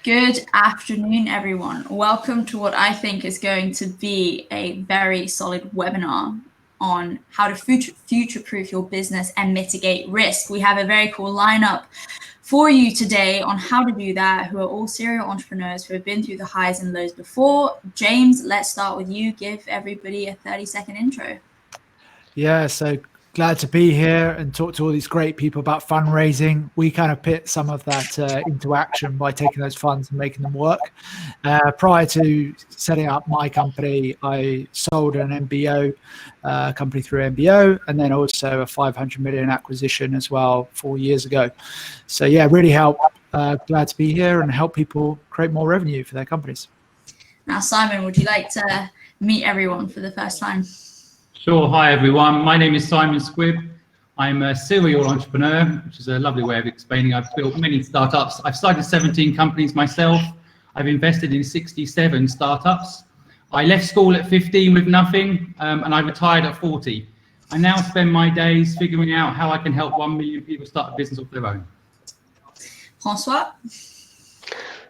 Good afternoon, everyone. Welcome to what I think is going to be a very solid webinar on how to future-proof your business and mitigate risk. We have a very cool lineup for you today on how to do that, who are all serial entrepreneurs who have been through the highs and lows before. James, let's start with you. Give everybody a 30-second intro. Yeah, so glad to be here and talk to all these great people about fundraising. We kind of put some of that into action by taking those funds and making them work. Prior to setting up my company, I sold an MBO company through MBO, and then also a 500 million acquisition as well 4 years ago. So yeah, really help. Glad to be here and help people create more revenue for their companies. Now, Simon, would you like to meet everyone for the first time? Sure. Hi, everyone. My name is Simon Squibb. I'm a serial entrepreneur, which is a lovely way of explaining. I've built many startups. I've started 17 companies myself. I've invested in 67 startups. I left school at 15 with nothing, and I retired at 40. I now spend my days figuring out how I can help 1 million people start a business of their own. Francois?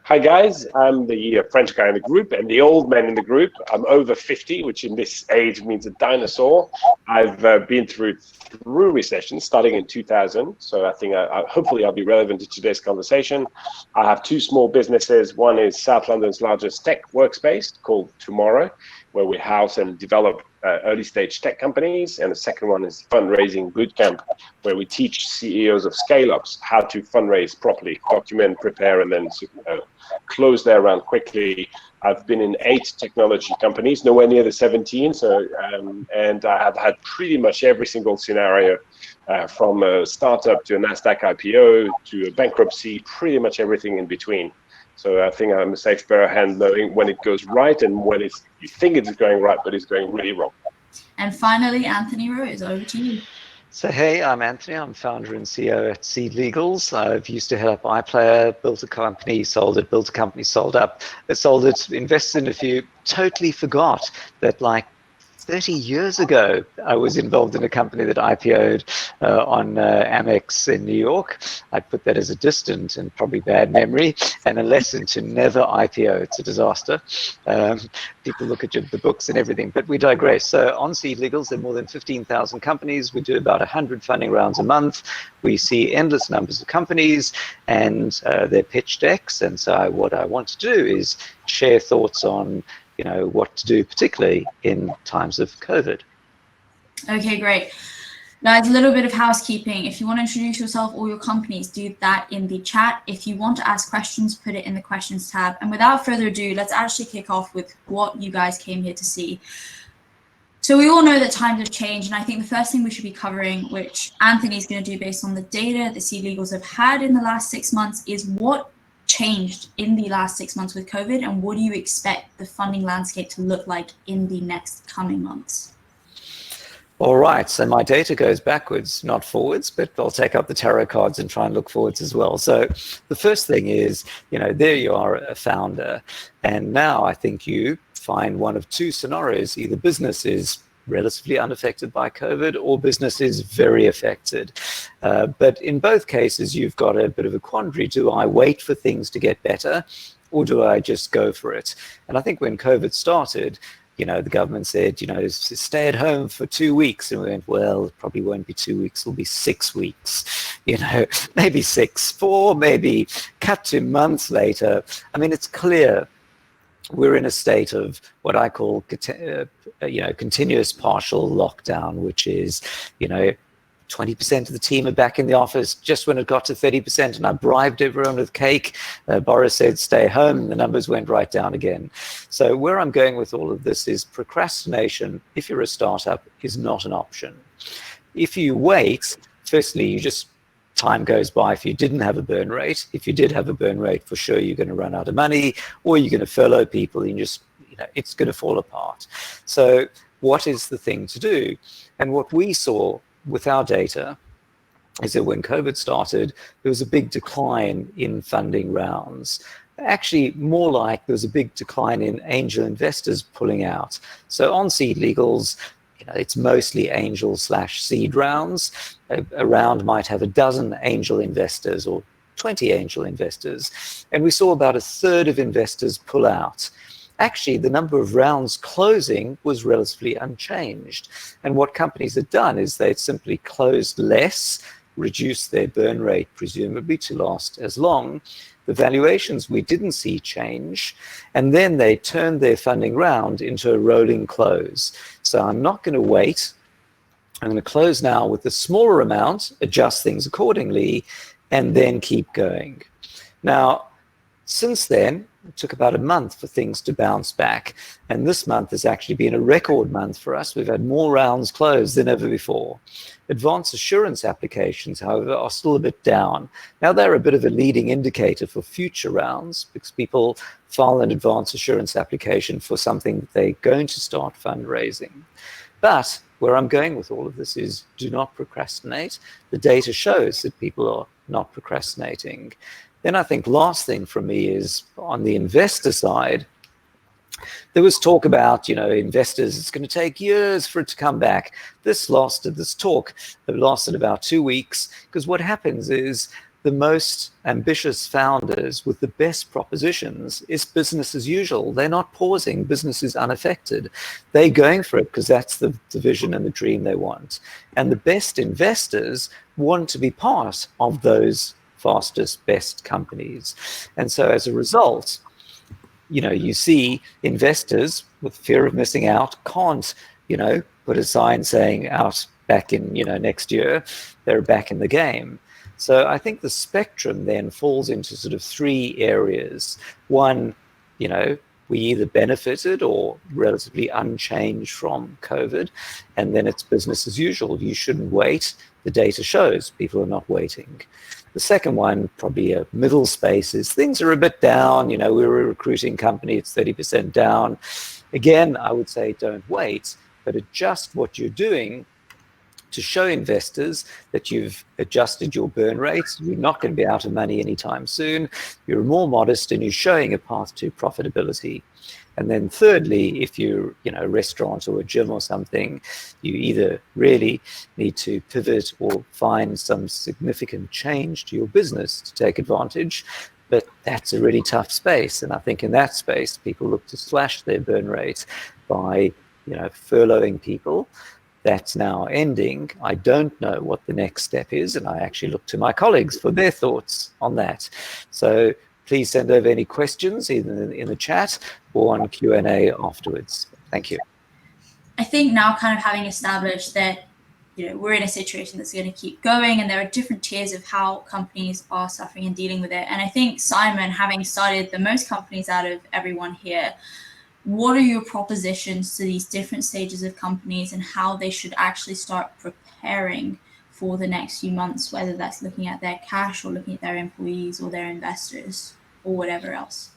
Hi guys, I'm the French guy in the group and the old man in the group. I'm over 50, which in this age means a dinosaur. I've been through recessions starting in 2000, so I think hopefully I'll be relevant to today's conversation. I have two small businesses. One is South London's largest tech workspace called Tomorrow, where we house and develop early stage tech companies. And the second one is Fundraising Bootcamp, where we teach CEOs of scale-ups how to fundraise properly, document, prepare, and then close their round quickly. I've been in 8 technology companies, nowhere near the 17. So, and I have had pretty much every single scenario, from a startup to a NASDAQ IPO to a bankruptcy, pretty much everything in between. So I think I'm a safe pair of hands knowing when it goes right and when you think it's going right, but it's going really wrong. And finally, Anthony Rowe, it's over to you. So hey, I'm Anthony. I'm founder and CEO at SeedLegals. I've used to head up iPlayer, built a company, sold it, built a company, sold it, invested in a few, totally forgot that like 30 years ago, I was involved in a company that IPO'd on Amex in New York. I put that as a distant and probably bad memory and a lesson to never IPO. It's a disaster. People look at the books and everything, but we digress. So on SeedLegals, there are more than 15,000 companies. We do about 100 funding rounds a month. We see endless numbers of companies and their pitch decks. And so what I want to do is share thoughts on what to do, particularly in times of COVID. Okay, great. Guys, a little bit of housekeeping. If you want to introduce yourself or your companies, do that in the chat. If you want to ask questions, put it in the questions tab. And without further ado, let's actually kick off with what you guys came here to see. So we all know that times have changed, and I think the first thing we should be covering, which Anthony's going to do based on the data that SeedLegals have had in the last 6 months, is what changed in the last 6 months with COVID, and what do you expect the funding landscape to look like in the next coming months? All right, so my data goes backwards, not forwards, but I'll take up the tarot cards and try and look forwards as well. So the first thing is, there you are, a founder, and now I think you find one of two scenarios. Either business is relatively unaffected by COVID or business is very affected. But in both cases, you've got a bit of a quandary. Do I wait for things to get better or do I just go for it? And I think when COVID started, the government said, stay at home for 2 weeks. And we went, well, it probably won't be 2 weeks, it'll be 6 weeks, maybe 6, 4, maybe cut to months later. I mean, it's clear we're in a state of what I call, continuous partial lockdown, which is, 20% of the team are back in the office just when it got to 30%, and I bribed everyone with cake. Boris said, stay home, and the numbers went right down again. So where I'm going with all of this is procrastination, if you're a startup, is not an option. If you wait, firstly, time goes by if you didn't have a burn rate. If you did have a burn rate, for sure, you're going to run out of money, or you're going to furlough people, and it's going to fall apart. So what is the thing to do? And what we saw with our data is that when COVID started, there was a big decline in funding rounds. Actually, more like there was a big decline in angel investors pulling out. So on SeedLegals, it's mostly angel/seed rounds. A round might have a dozen angel investors or 20 angel investors, and we saw about a third of investors pull out. Actually, the number of rounds closing was relatively unchanged. And what companies had done is they'd simply closed less, reduced their burn rate, presumably to last as long. The valuations we didn't see change, and then they turned their funding round into a rolling close. So I'm not going to wait. I'm going to close now with a smaller amount, adjust things accordingly, and then keep going. Now, since then, it took about a month for things to bounce back. And this month has actually been a record month for us. We've had more rounds closed than ever before. Advance assurance applications, however, are still a bit down. Now, they're a bit of a leading indicator for future rounds because people file an advance assurance application for something they're going to start fundraising. But where I'm going with all of this is do not procrastinate. The data shows that people are not procrastinating. Then I think last thing for me is on the investor side, there was talk about, investors, it's going to take years for it to come back. This talk lasted about 2 weeks, because what happens is the most ambitious founders with the best propositions is business as usual. They're not pausing. Business is unaffected. They're going for it because that's the vision and the dream they want. And the best investors want to be part of those fastest, best companies. And so as a result, you see investors with fear of missing out can't, put a sign saying out back in, next year, they're back in the game. So I think the spectrum then falls into sort of 3 areas. One, we either benefited or relatively unchanged from COVID, and then it's business as usual. You shouldn't wait. The data shows people are not waiting. The second one, probably a middle space, is things are a bit down. We're a recruiting company, it's 30% down. Again, I would say don't wait, but adjust what you're doing to show investors that you've adjusted your burn rates. You're not going to be out of money anytime soon. You're more modest and you're showing a path to profitability. And then thirdly, if you're a restaurant or a gym or something, you either really need to pivot or find some significant change to your business to take advantage. But that's a really tough space. And I think in that space, people look to slash their burn rate by furloughing people. That's now ending. I don't know what the next step is, and I actually look to my colleagues for their thoughts on that. So please send over any questions either in the chat or on Q&A afterwards. Thank you. I think now kind of having established that we're in a situation that's going to keep going, and there are different tiers of how companies are suffering and dealing with it. And I think, Simon, having started the most companies out of everyone here, what are your propositions to these different stages of companies and how they should actually start preparing for the next few months, whether that's looking at their cash or looking at their employees or their investors or whatever else?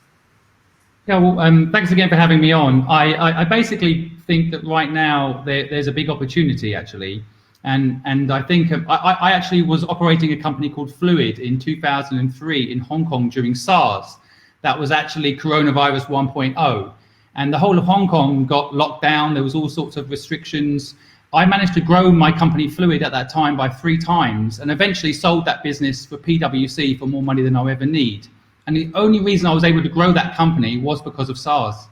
Yeah, well, thanks again for having me on. I basically think that right now there's a big opportunity, actually. And I think I actually was operating a company called Fluid in 2003 in Hong Kong during SARS. That was actually coronavirus 1.0. And the whole of Hong Kong got locked down. There was all sorts of restrictions. I managed to grow my company Fluid at that time by 3 times and eventually sold that business for PwC for more money than I'll ever need. And the only reason I was able to grow that company was because of SARS.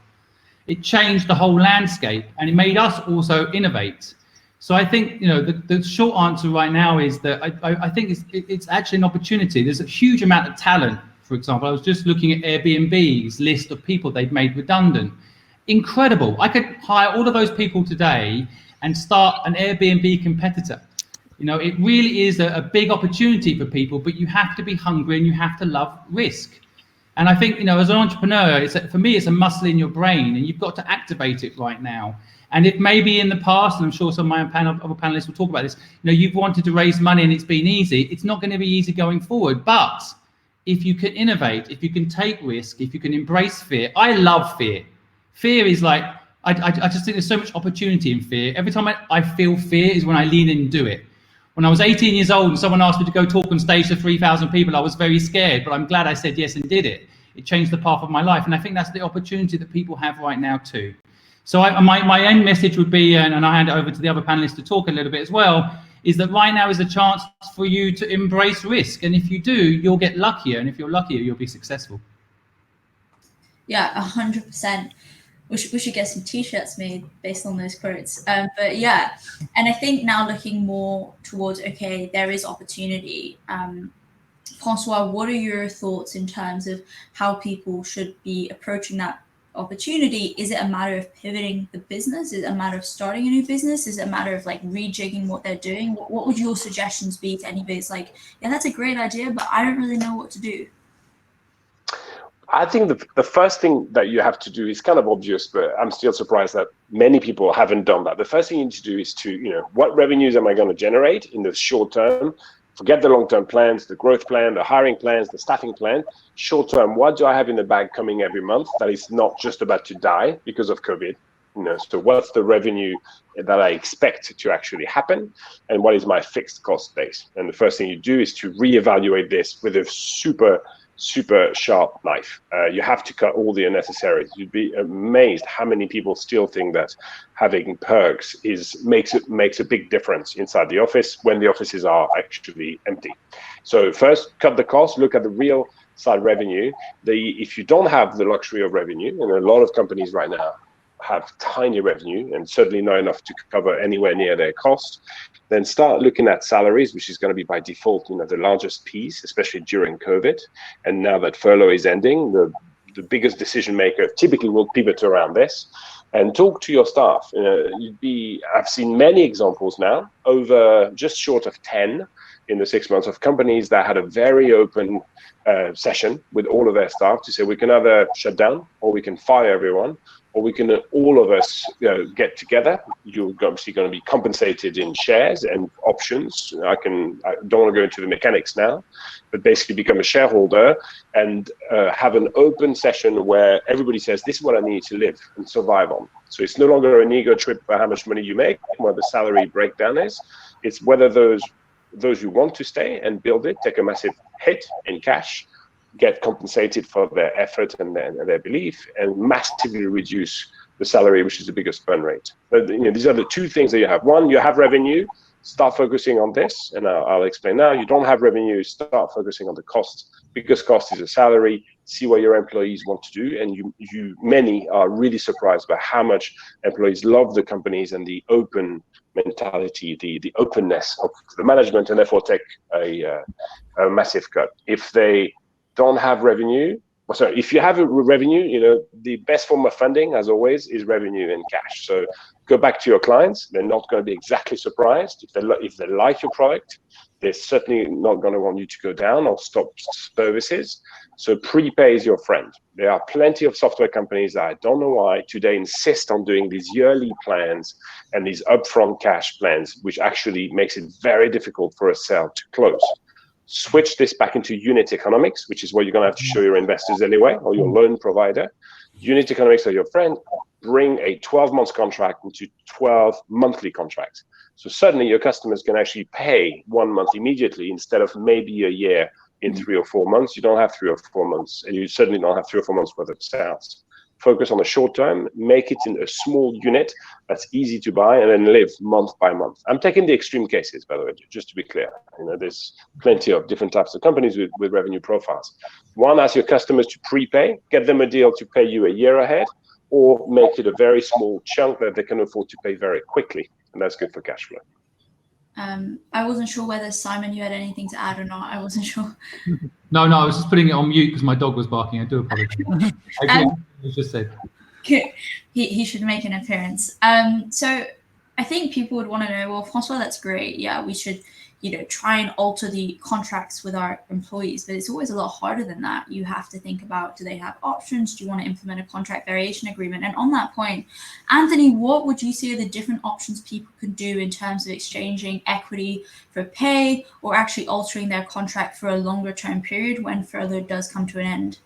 It changed the whole landscape and it made us also innovate. So I think, the short answer right now is that I think it's actually an opportunity. There's a huge amount of talent. For example, I was just looking at Airbnb's list of people they've made redundant. Incredible. I could hire all of those people today and start an Airbnb competitor. It really is a big opportunity for people, but you have to be hungry and you have to love risk. And I think, as an entrepreneur, for me, it's a muscle in your brain and you've got to activate it right now. And if maybe in the past, and I'm sure some of my other panelists will talk about this, you've wanted to raise money and it's been easy, it's not going to be easy going forward. But if you can innovate, if you can take risk, if you can embrace fear, I love fear. Fear is like, I just think there's so much opportunity in fear. Every time I feel fear is when I lean in and do it. When I was 18 years old and someone asked me to go talk on stage to 3,000 people, I was very scared, but I'm glad I said yes and did it. It changed the path of my life. And I think that's the opportunity that people have right now too. So my end message would be, and I hand it over to the other panelists to talk a little bit as well, is that right now is a chance for you to embrace risk. And if you do, you'll get luckier. And if you're luckier, you'll be successful. Yeah, 100%. We should get some t-shirts made based on those quotes. But yeah, and I think now looking more towards, okay, there is opportunity. Francois, what are your thoughts in terms of how people should be approaching that opportunity? Is it a matter of pivoting the business? Is it a matter of starting a new business? Is it a matter of like rejigging what they're doing? What would your suggestions be to anybody that's like, yeah, that's a great idea, but I don't really know what to do? I think the first thing that you have to do is kind of obvious, but I'm still surprised that many people haven't done that. The first thing you need to do is to, what revenues am I going to generate in the short term? Forget the long-term plans, the growth plan, the hiring plans, the staffing plan. Short term, what do I have in the bag coming every month that is not just about to die because of COVID? So what's the revenue that I expect to actually happen, and what is my fixed cost base? And the first thing you do is to reevaluate this with a super sharp knife. You have to cut all the unnecessaries. You'd be amazed how many people still think that having perks makes a big difference inside the office when the offices are actually empty. So first, cut the cost, look at the real side revenue. If you don't have the luxury of revenue, and a lot of companies right now have tiny revenue and certainly not enough to cover anywhere near their cost, then start looking at salaries, which is going to be by default, the largest piece, especially during COVID. And now that furlough is ending, the biggest decision maker typically will pivot around this. And talk to your staff. I've seen many examples now, over just short of 10 in the 6 months, of companies that had a very open session with all of their staff to say, we can either shut down or we can fire everyone, or we can all of us get together. You're obviously going to be compensated in shares and options. I don't want to go into the mechanics now, but basically become a shareholder and have an open session where everybody says, this is what I need to live and survive on. So it's no longer an ego trip for how much money you make, where the salary breakdown is. It's whether those who want to stay and build it take a massive hit in cash, get compensated for their effort and their belief, and massively reduce the salary, which is the biggest burn rate. But, these are the two things that you have. One, you have revenue, start focusing on this, and I'll explain now. You don't have revenue, start focusing on the cost. Biggest cost is a salary. See what your employees want to do, and many are really surprised by how much employees love the companies and the open mentality, the openness of the management, and therefore take a massive cut. If they don't have revenue, if you have a revenue, the best form of funding, as always, is revenue and cash. So go back to your clients. They're not going to be exactly surprised. If they like your product, they're certainly not going to want you to go down or stop services. So prepay is your friend. There are plenty of software companies that I don't know why today insist on doing these yearly plans and these upfront cash plans, which actually makes it very difficult for a sale to close. Switch this back into unit economics, which is what you're going to have to show your investors anyway, or your loan provider. Unit economics are your friend. Bring a 12-month contract into 12 monthly contracts. So suddenly your customers can actually pay 1 month immediately instead of maybe a year in 3 or 4 months. You don't have 3 or 4 months, and you certainly don't have 3 or 4 months worth of sales. Focus on the short term, make it in a small unit that's easy to buy, and then live month by month. I'm taking the extreme cases, by the way, just to be clear. There's plenty of different types of companies with revenue profiles. One, ask your customers to prepay, get them a deal to pay you a year ahead, or make it a very small chunk that they can afford to pay very quickly, and that's good for cash flow. I wasn't sure whether, Simon, you had anything to add or not. I wasn't sure. No, I was just putting it on mute because my dog was barking. I do apologize. You just said. He should make an appearance. So I think people would want to know, well, Francois, that's great. Yeah, we should, try and alter the contracts with our employees, but it's always a lot harder than that. You have to think about, do they have options? Do you want to implement a contract variation agreement? And on that point, Anthony, what would you say are the different options people could do in terms of exchanging equity for pay, or actually altering their contract for a longer term period when furlough does come to an end?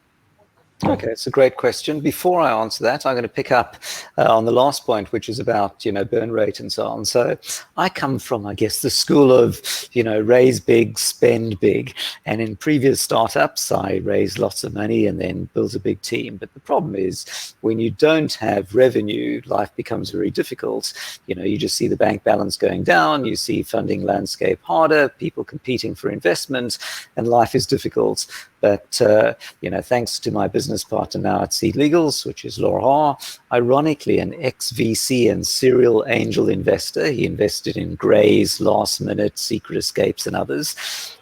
Okay, it's a great question. Before I answer that, I'm going to pick up on the last point, which is about, burn rate and so on. So I come from, I guess, the school of, raise big, spend big. And in previous startups, I raised lots of money and then built a big team. But the problem is when you don't have revenue, life becomes very difficult. You just see the bank balance going down, you see funding landscape harder, people competing for investment, and life is difficult. But, thanks to my business partner now at SeedLegals, which is Laura, ironically an ex-VC and serial angel investor. He invested in Grey's, Last Minute, Secret Escapes, and others.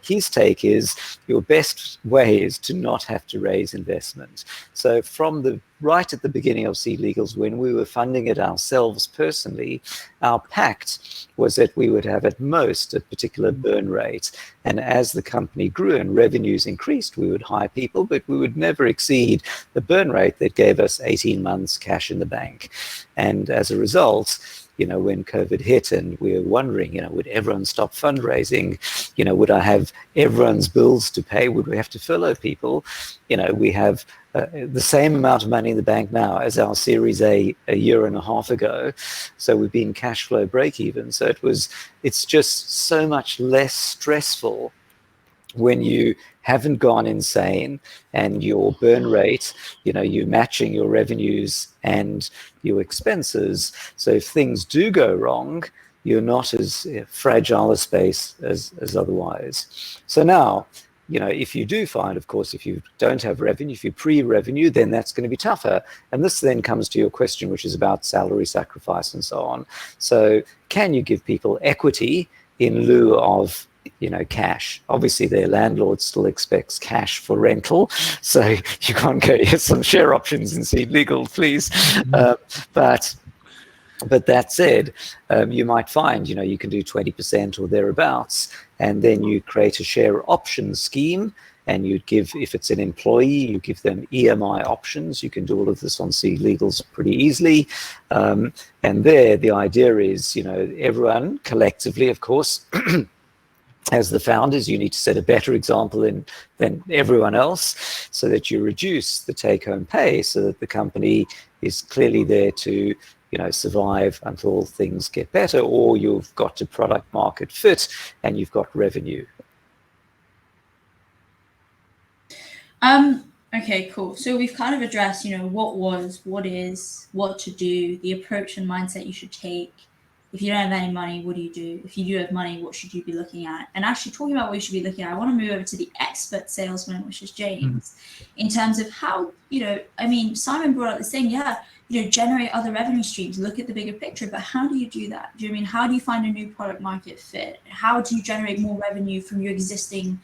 His take is your best way is to not have to raise investment. So from right at the beginning of SeedLegals, when we were funding it ourselves personally, our pact was that we would have at most a particular burn rate. And as the company grew and revenues increased, we would hire people, but we would never exceed the burn rate that gave us 18 months cash in the bank. And as a result, when COVID hit and we were wondering, would everyone stop fundraising? Would I have everyone's bills to pay? Would we have to furlough people? We have the same amount of money in the bank now as our Series A year and a half ago. So we've been cash flow break even. So it's just so much less stressful when you haven't gone insane and your burn rate, you're matching your revenues and your expenses. So if things do go wrong, you're not as fragile a space as otherwise. So now, if you do find, of course, if you don't have revenue, if you're pre-revenue, then that's going to be tougher. And this then comes to your question, which is about salary sacrifice and so on. So can you give people equity in lieu of cash? Obviously, their landlord still expects cash for rental, so you can't go, here's some share options in SeedLegals, please. But that said, you might find, you can do 20% or thereabouts, and then you create a share option scheme, and you'd give, if it's an employee, you give them EMI options. You can do all of this on SeedLegals pretty easily. And there, the idea is, everyone collectively, of course, as the founders, you need to set a better example than everyone else so that you reduce the take-home pay so that the company is clearly there to survive until things get better, or you've got to product market fit and you've got revenue. Okay, cool. So we've kind of addressed, what was, what is, what to do, the approach and mindset you should take. If you don't have any money, what do you do? If you do have money, what should you be looking at? And actually talking about what you should be looking at, I want to move over to the expert salesman, which is James, in terms of how, Simon brought up this thing, generate other revenue streams, look at the bigger picture, but how do you do that? Do you mean, how do you find a new product market fit? How do you generate more revenue from your existing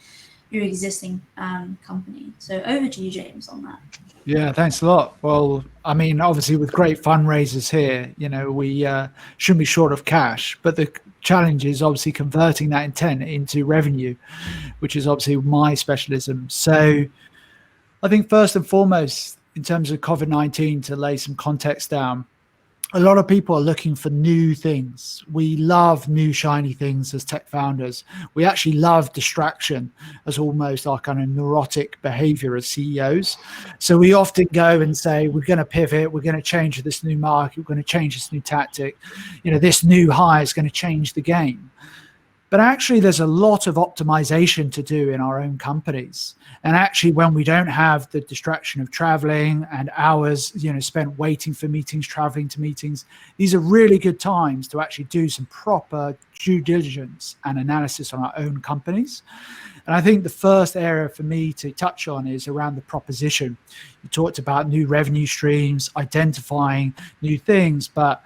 company? So over to you, James, on that. Yeah, thanks a lot. Well, obviously with great fundraisers here, we shouldn't be short of cash, but the challenge is obviously converting that intent into revenue, which is obviously my specialism. So I think first and foremost, in terms of COVID-19, to lay some context down, a lot of people are looking for new things. We love new shiny things as tech founders. We actually love distraction as almost our kind of neurotic behavior as CEOs. So we often go and say, we're going to pivot, we're going to change this new market, we're going to change this new tactic. This new hire is going to change the game. But actually, there's a lot of optimization to do in our own companies. And actually, when we don't have the distraction of traveling and hours, spent waiting for meetings, traveling to meetings, these are really good times to actually do some proper due diligence and analysis on our own companies. And I think the first area for me to touch on is around the proposition. You talked about new revenue streams, identifying new things, but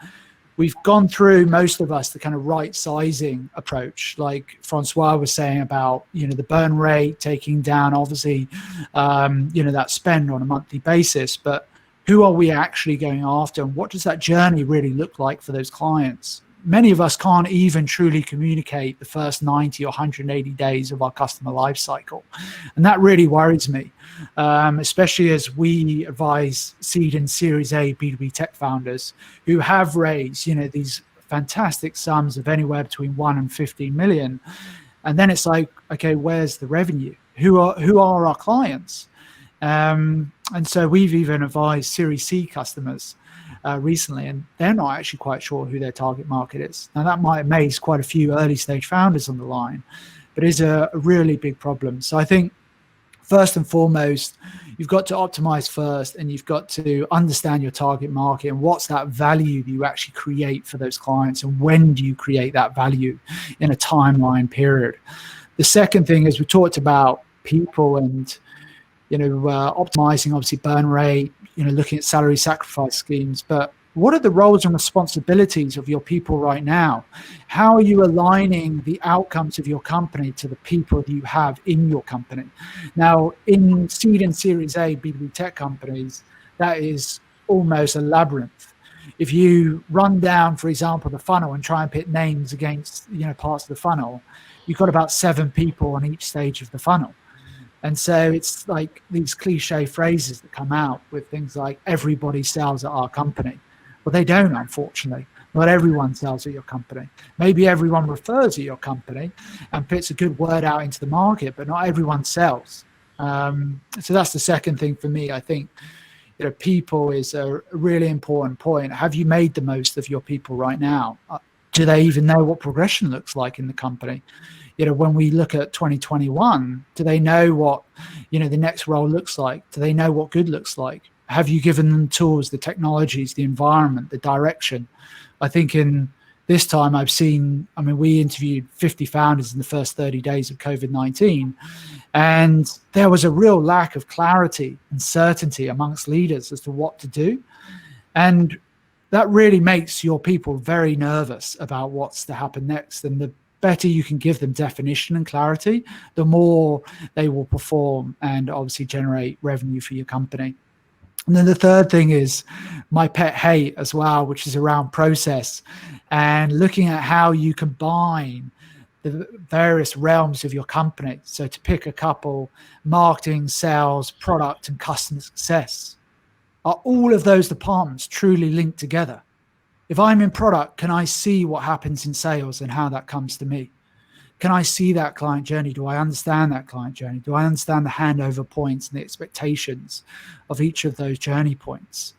we've gone through, most of us, the kind of right sizing approach, like Francois was saying about, the burn rate, taking down, obviously, that spend on a monthly basis. But who are we actually going after? And what does that journey really look like for those clients? Many of us can't even truly communicate the first 90 or 180 days of our customer life cycle. And that really worries me, especially as we advise seed and Series A B2B tech founders who have raised, these fantastic sums of anywhere between 1 and 15 million. And then it's like, okay, where's the revenue? Who are our clients? And so we've even advised Series C customers recently, and they're not actually quite sure who their target market is. Now, that might amaze quite a few early stage founders on the line, but is a really big problem. So I think first and foremost, you've got to optimize first, and you've got to understand your target market and what's that value that you actually create for those clients, and when do you create that value in a timeline period. The second thing is we talked about people and optimizing obviously burn rate, looking at salary sacrifice schemes, but what are the roles and responsibilities of your people right now? How are you aligning the outcomes of your company to the people that you have in your company? Now, in seed and Series A B2B tech companies, that is almost a labyrinth. If you run down, for example, the funnel and try and put names against parts of the funnel, you've got about 7 people on each stage of the funnel. And so it's like these cliche phrases that come out with things like everybody sells at our company. Well, they don't, unfortunately. Not everyone sells at your company. Maybe everyone refers at your company and puts a good word out into the market, but not everyone sells. So that's the second thing for me. I think people is a really important point. Have you made the most of your people right now? Do they even know what progression looks like in the company? When we look at 2021, do they know what the next role looks like? Do they know what good looks like? Have you given them tools, the technologies, the environment, the direction? I think in this time we interviewed 50 founders in the first 30 days of COVID-19, and there was a real lack of clarity and certainty amongst leaders as to what to do. And that really makes your people very nervous about what's to happen next. And the better you can give them definition and clarity, the more they will perform and obviously generate revenue for your company. And then the third thing is my pet hate as well, which is around process and looking at how you combine the various realms of your company. So to pick a couple, marketing, sales, product, and customer success. Are all of those departments truly linked together? If I'm in product, can I see what happens in sales and how that comes to me? Can I see that client journey? Do I understand that client journey? Do I understand the handover points and the expectations of each of those journey points?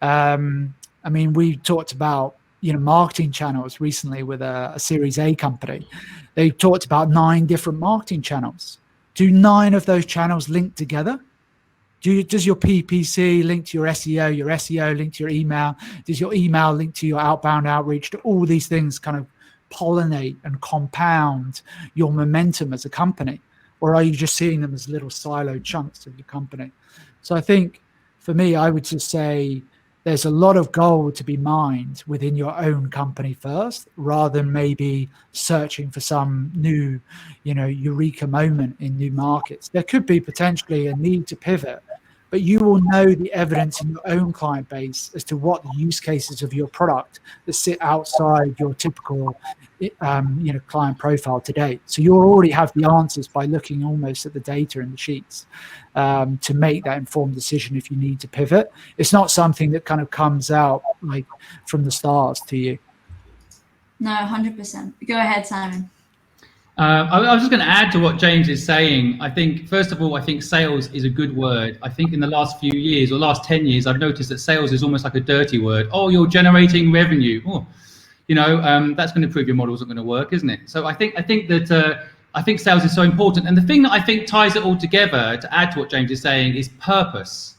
We talked about marketing channels recently with a Series A company. They talked about 9 different marketing channels. Do 9 of those channels link together? Does your PPC link to your SEO link to your email? Does your email link to your outbound outreach? Do all these things kind of pollinate and compound your momentum as a company? Or are you just seeing them as little siloed chunks of your company? So I think for me, I would just say there's a lot of gold to be mined within your own company first, rather than maybe searching for some new, eureka moment in new markets. There could be potentially a need to pivot, but you will know the evidence in your own client base as to what the use cases of your product that sit outside your typical, client profile today. So you'll already have the answers by looking almost at the data in the sheets to make that informed decision if you need to pivot. It's not something that kind of comes out like from the stars to you. No, 100%. Go ahead, Simon. I was just going to add to what James is saying. I think, first of all, I think sales is a good word. I think in the last few years or last 10 years, I've noticed that sales is almost like a dirty word. Oh, you're generating revenue. Oh, that's going to prove your model isn't going to work, isn't it? So I think sales is so important. And the thing that I think ties it all together, to add to what James is saying, is purpose.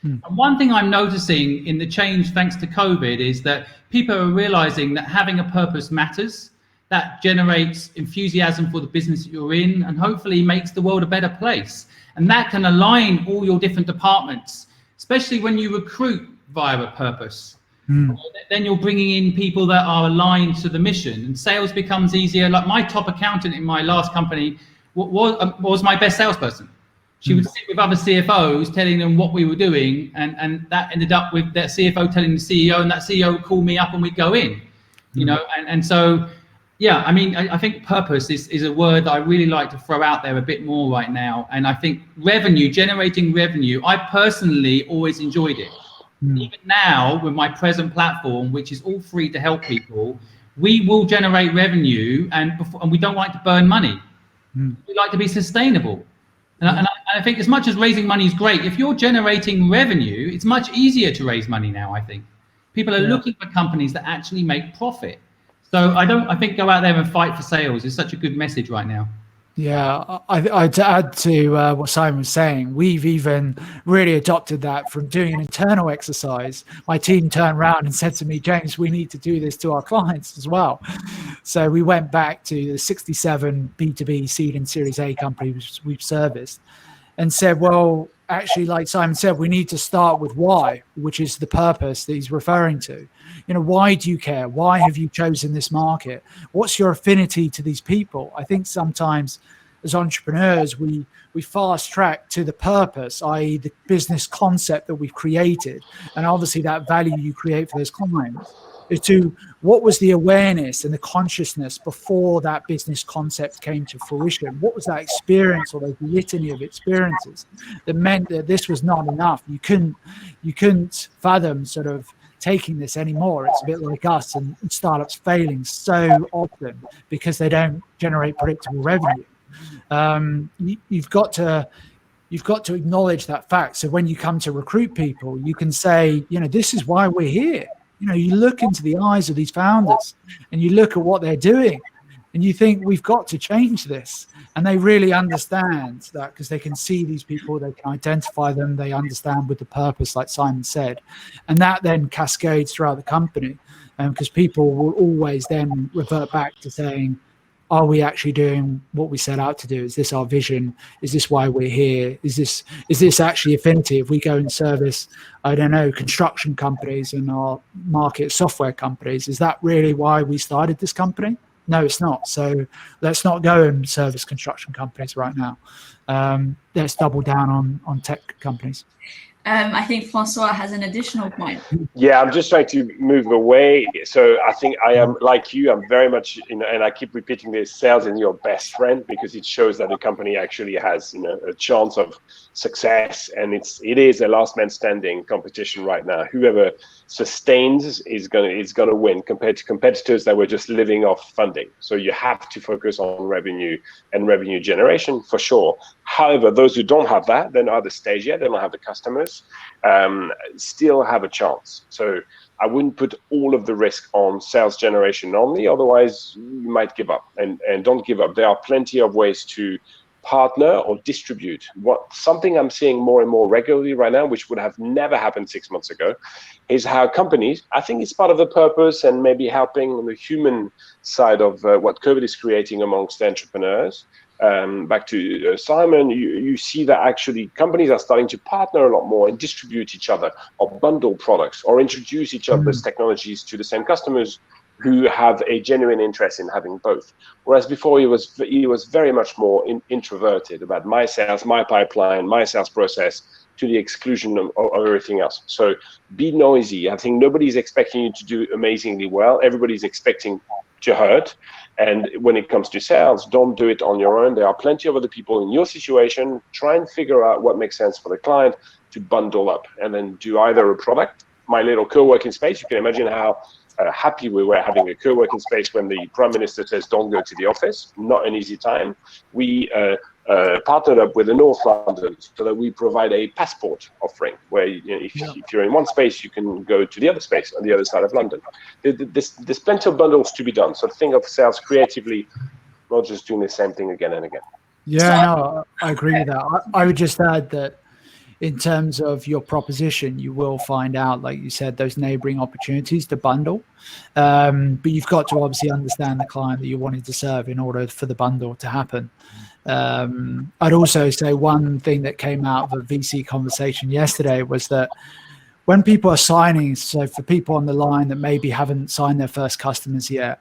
And one thing I'm noticing in the change thanks to COVID is that people are realizing that having a purpose matters. That generates enthusiasm for the business that you're in and hopefully makes the world a better place. And that can align all your different departments, especially when you recruit via a purpose. Then you're bringing in people that are aligned to the mission, and sales becomes easier. Like my top accountant in my last company was my best salesperson. She would sit with other CFOs telling them what we were doing, and that ended up with that CFO telling the CEO, and that CEO would call me up and we'd go in, and so. Yeah, I think purpose is a word that I really like to throw out there a bit more right now. And I think generating revenue, I personally always enjoyed it. Even now, with my present platform, which is all free to help people, we will generate revenue and we don't like to burn money. We like to be sustainable. And I think as much as raising money is great, if you're generating revenue, it's much easier to raise money now, I think. People are looking for companies that actually make profit. So I think go out there and fight for sales is such a good message right now. Yeah, I'd add to what Simon was saying. We've even really adopted that from doing an internal exercise. My team turned around and said to me, James, we need to do this to our clients as well. So we went back to the 67 B2B seed and Series A companies we've serviced and said, well, actually, like Simon said, we need to start with why, which is the purpose that he's referring to. Why do you care? Why have you chosen this market? What's your affinity to these people? I think sometimes as entrepreneurs, we fast track to the purpose, i.e. the business concept that we've created. And obviously that value you create for those clients is to what was the awareness and the consciousness before that business concept came to fruition? What was that experience or those litany of experiences that meant that this was not enough? You couldn't fathom sort of taking this anymore. It's a bit like us and startups failing so often because they don't generate predictable revenue. You've got to acknowledge that fact. So when you come to recruit people, you can say, this is why we're here. You look into the eyes of these founders and you look at what they're doing and you think we've got to change this. And they really understand that because they can see these people, they can identify them, they understand with the purpose, like Simon said. And that then cascades throughout the company because people will always then revert back to saying, are we actually doing what we set out to do? Is this our vision? Is this why we're here? Is this actually affinity? If we go and service, I don't know, construction companies and our market software companies, is that really why we started this company? No, it's not. So let's not go and service construction companies right now. Let's double down on tech companies. I think Francois has an additional point. Yeah, I'm just trying to move away. So I think I am like you. I'm very much, and I keep repeating this: sales is your best friend because it shows that the company actually has, a chance of success, and it is a last man standing competition right now. Whoever sustains is gonna win compared to competitors that were just living off funding. So you have to focus on revenue and revenue generation for sure. However, those who don't have that, they're not at the stage yet. They don't have the customers. Still have a chance. So I wouldn't put all of the risk on sales generation only, otherwise you might give up. And don't give up. There are plenty of ways to partner or distribute. Something I'm seeing more and more regularly right now, which would have never happened 6 months ago, is how companies, I think it's part of the purpose and maybe helping on the human side of what COVID is creating amongst entrepreneurs. Back to Simon, you see that actually companies are starting to partner a lot more and distribute each other or bundle products or introduce each other's technologies to the same customers who have a genuine interest in having both. Whereas before he was very much more introverted about my sales, my pipeline, my sales process to the exclusion of everything else. So be noisy. I think nobody's expecting you to do amazingly well. Everybody's expecting to hurt. And when it comes to sales, don't do it on your own. There are plenty of other people in your situation. Try and figure out what makes sense for the client to bundle up and then do either a product, my little co-working space. You can imagine how happy we were having a co-working space when the Prime Minister says don't go to the office. Not an easy time. We partnered up with the North London so that we provide a passport offering where if you're in one space, you can go to the other space on the other side of London. There's plenty of bundles to be done. So think of sales creatively, not just doing the same thing again and again. Yeah, no, I agree with that. I would just add that in terms of your proposition, you will find out, like you said, those neighboring opportunities to bundle. But you've got to obviously understand the client that you're wanting to serve in order for the bundle to happen. I'd also say one thing that came out of a VC conversation yesterday was that when people are signing, so for people on the line that maybe haven't signed their first customers yet,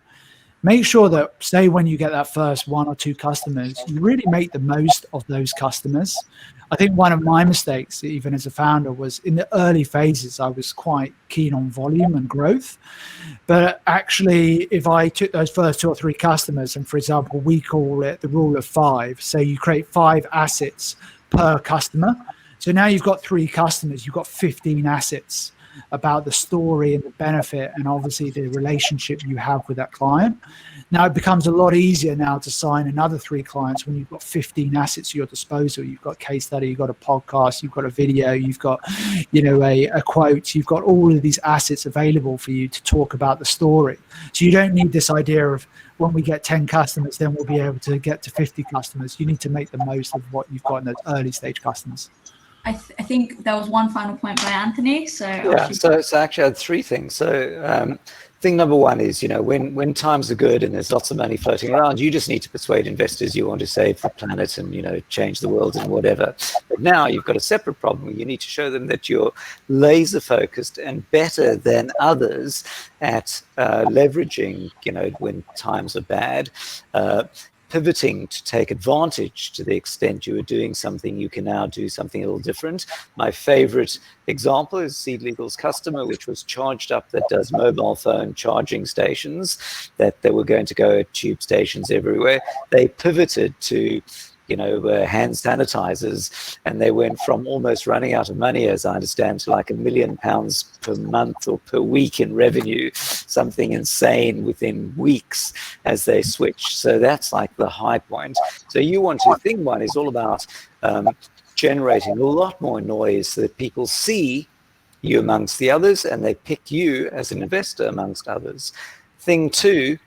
make sure that, say, when you get that first 1 or 2 customers, you really make the most of those customers. I think one of my mistakes, even as a founder, was in the early phases, I was quite keen on volume and growth. But actually, if I took those first 2 or 3 customers, and for example, we call it the rule of 5. So you create 5 assets per customer. So now you've got 3 customers, you've got 15 assets. about the story and the benefit and obviously the relationship you have with that client. Now it becomes a lot easier now to sign another 3 clients when you've got 15 assets at your disposal. You've got case study, you've got a podcast, you've got a video, you've got, you know, a quote, you've got all of these assets available for you to talk about the story. So you don't need this idea of when we get 10 customers, then we'll be able to get to 50 customers. You need to make the most of what you've got in those early stage customers. I think there was one final point by Anthony. So yeah, so actually I had 3 things. So thing number 1 is, you know, when times are good and there's lots of money floating around, you just need to persuade investors you want to save the planet and, you know, change the world and whatever. But now you've got a separate problem. You need to show them that you're laser focused and better than others at leveraging, you know, when times are bad, pivoting to take advantage to the extent you were doing something, you can now do something a little different. My favorite example is SeedLegals customer, which was charged up, that does mobile phone charging stations, that they were going to go at tube stations everywhere. They pivoted to, you know, hand sanitizers, and they went from almost running out of money, as I understand, to like £1 million per month or per week in revenue, something insane within weeks as they switched. So that's like the high point. So you want to, thing 1 is all about generating a lot more noise so that people see you amongst the others and they pick you as an investor amongst others. Thing 2,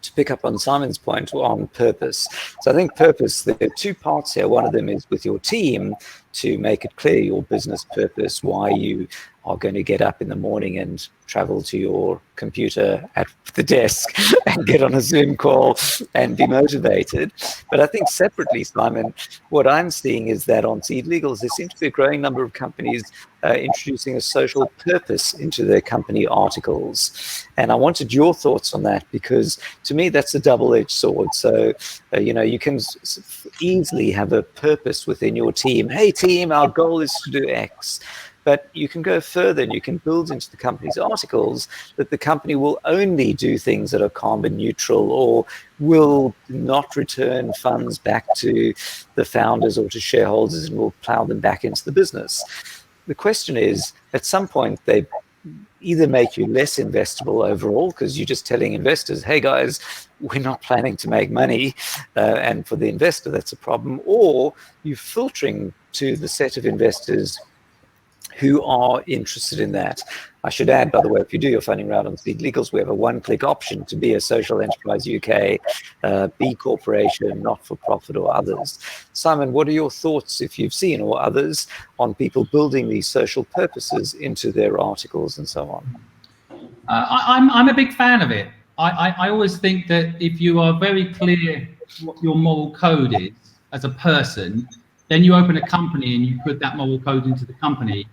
to pick up on Simon's point on purpose. So I think purpose, there are 2 parts here. One of them is with your team to make it clear your business purpose, why you are going to get up in the morning and travel to your computer at the desk and get on a Zoom call and be motivated. But I think separately, Simon, what I'm seeing is that on SeedLegals, there seems to be a growing number of companies introducing a social purpose into their company articles. And I wanted your thoughts on that, because to me, that's a double-edged sword. So, you know, you can easily have a purpose within your team. Hey, team, our goal is to do X. But you can go further and you can build into the company's articles that the company will only do things that are carbon neutral or will not return funds back to the founders or to shareholders and will plow them back into the business. The question is, at some point, they either make you less investable overall because you're just telling investors, hey guys, we're not planning to make money, and for the investor that's a problem, or you're filtering to the set of investors who are interested in that. I should add, by the way, if you do your funding round on SeedLegals, we have a one-click option to be a social enterprise UK, B corporation, not-for-profit or others. Simon, what are your thoughts, if you've seen, or others, on people building these social purposes into their articles and so on? I'm a big fan of it. I always think that if you are very clear what your moral code is as a person, then you open a company and you put that moral code into the company.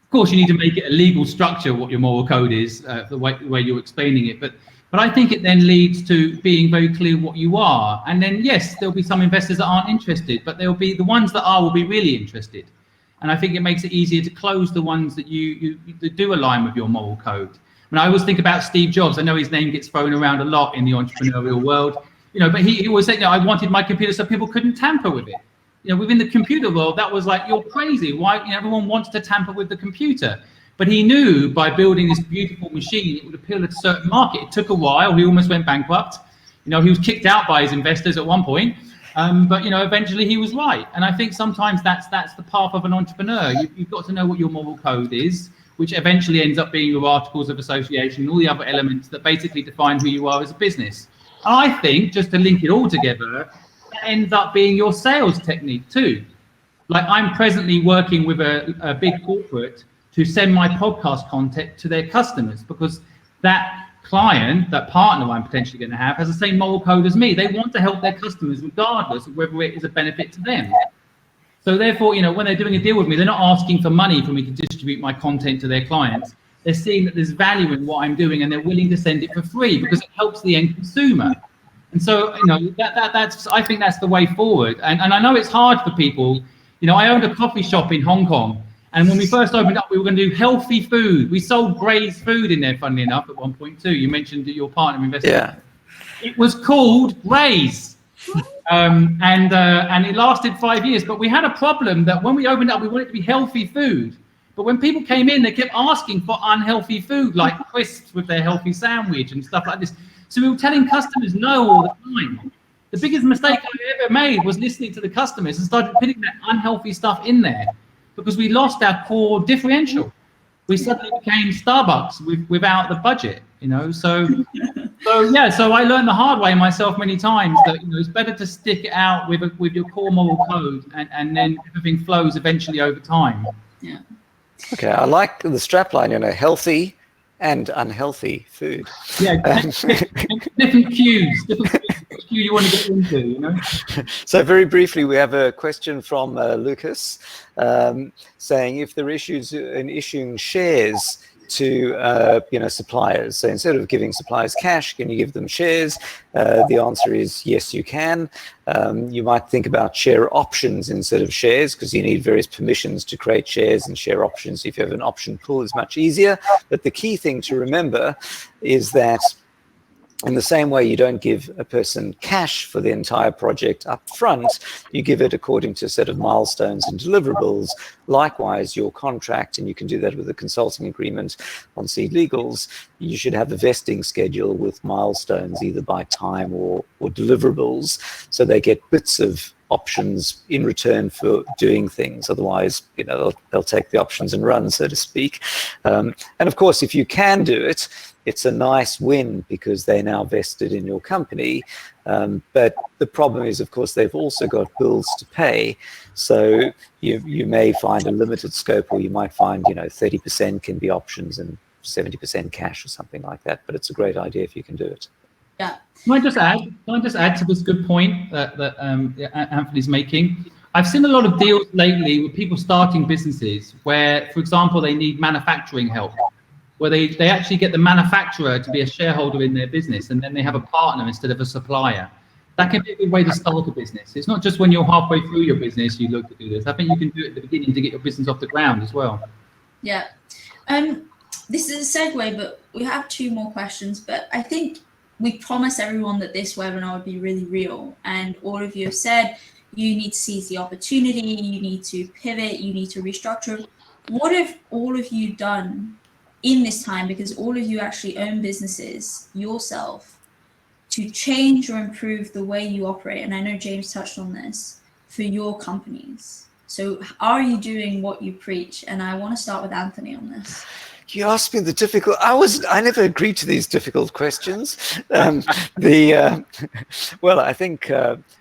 Of course, you need to make it a legal structure, what your moral code is, the way you're explaining it. But I think it then leads to being very clear what you are. And then, yes, there'll be some investors that aren't interested, but there'll be the ones that are will be really interested. And I think it makes it easier to close the ones that you do align with your moral code. I mean, I always think about Steve Jobs. I know his name gets thrown around a lot in the entrepreneurial world, you know, but he always said, you know, I wanted my computer so people couldn't tamper with it. You know, within the computer world, that was like, you're crazy. Why? You know, everyone wants to tamper with the computer. But he knew by building this beautiful machine, it would appeal to a certain market. It took a while. He almost went bankrupt. You know, he was kicked out by his investors at one point. But, you know, eventually he was right. And I think sometimes that's the path of an entrepreneur. You've got to know what your moral code is, which eventually ends up being your articles of association, all the other elements that basically define who you are as a business. And I think, just to link it all together, that ends up being your sales technique too. Like, I'm presently working with a big corporate to send my podcast content to their customers, because that client, that partner I'm potentially going to have, has the same moral code as me. They want to help their customers regardless of whether it is a benefit to them. So therefore, you know, when they're doing a deal with me, they're not asking for money for me to distribute my content to their clients. They're seeing that there's value in what I'm doing and they're willing to send it for free because it helps the end consumer. And so, you know, that's I think that's the way forward. And I know it's hard for people. You know, I owned a coffee shop in Hong Kong. And when we first opened up, we were going to do healthy food. We sold Gray's food in there, funnily enough, at one point too. You mentioned that your partner invested. Yeah. It was called Gray's. And it lasted 5 years. But we had a problem that when we opened up, we wanted it to be healthy food. But when people came in, they kept asking for unhealthy food, like crisps with their healthy sandwich and stuff like this. So we were telling customers no all the time. The biggest mistake I ever made was listening to the customers and started putting that unhealthy stuff in there, because we lost our core differential. We suddenly became Starbucks without the budget, you know. So I learned the hard way myself many times that, you know, it's better to stick it out with your core moral code, and then everything flows eventually over time. Yeah. Okay, I like the strapline, you know, healthy and unhealthy food. Yeah, different cues, which cue you want to get into, you know. So very briefly, we have a question from Lucas saying if there are issues in issuing shares to suppliers. So instead of giving suppliers cash, can you give them shares? The answer is yes, you can. You might think about share options instead of shares, because you need various permissions to create shares, and share options, if you have an option pool, is much easier. But the key thing to remember is that in the same way you don't give a person cash for the entire project up front, you give it according to a set of milestones and deliverables. Likewise, your contract, and you can do that with a consulting agreement on SeedLegals, you should have a vesting schedule with milestones either by time or deliverables, so they get bits of options in return for doing things. Otherwise, you know, they'll take the options and run, so to speak. And of course, if you can do it, it's a nice win because they now vested in your company. But the problem is, of course, they've also got bills to pay. So you may find a limited scope, or you might find, you know, 30% can be options and 70% cash or something like that. But it's a great idea if you can do it. Yeah. Can I just add to this good point that Anthony's making? I've seen a lot of deals lately with people starting businesses where, for example, they need manufacturing help, where they actually get the manufacturer to be a shareholder in their business, and then they have a partner instead of a supplier. That can be a good way to start a business. It's not just when you're halfway through your business you look to do this. I think you can do it at the beginning to get your business off the ground as well. Yeah. This is a segue, but we have two more questions. But I think we promised everyone that this webinar would be really real, and all of you have said you need to seize the opportunity, you need to pivot, you need to restructure. What have all of you done in this time, because all of you actually own businesses yourself, to change or improve the way you operate? And I know James touched on this, for your companies. So are you doing what you preach? And I want to start with Anthony on this. You asked me the difficult. I never agreed to these difficult questions. Well, I think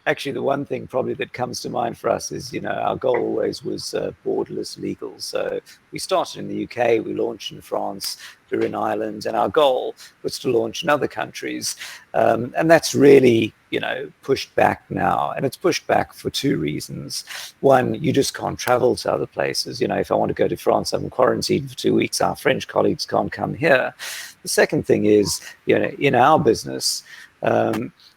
actually the one thing probably that comes to mind for us is, you know, our goal always was borderless legal. So we started in the UK, we launched in France, we're in Ireland, and our goal was to launch in other countries. And that's really, you know, pushed back now. And it's pushed back for two reasons. One, you just can't travel to other places. You know, if I want to go to France, I'm quarantined for 2 weeks. Our French colleagues can't come here. The second thing is, you know, in our business,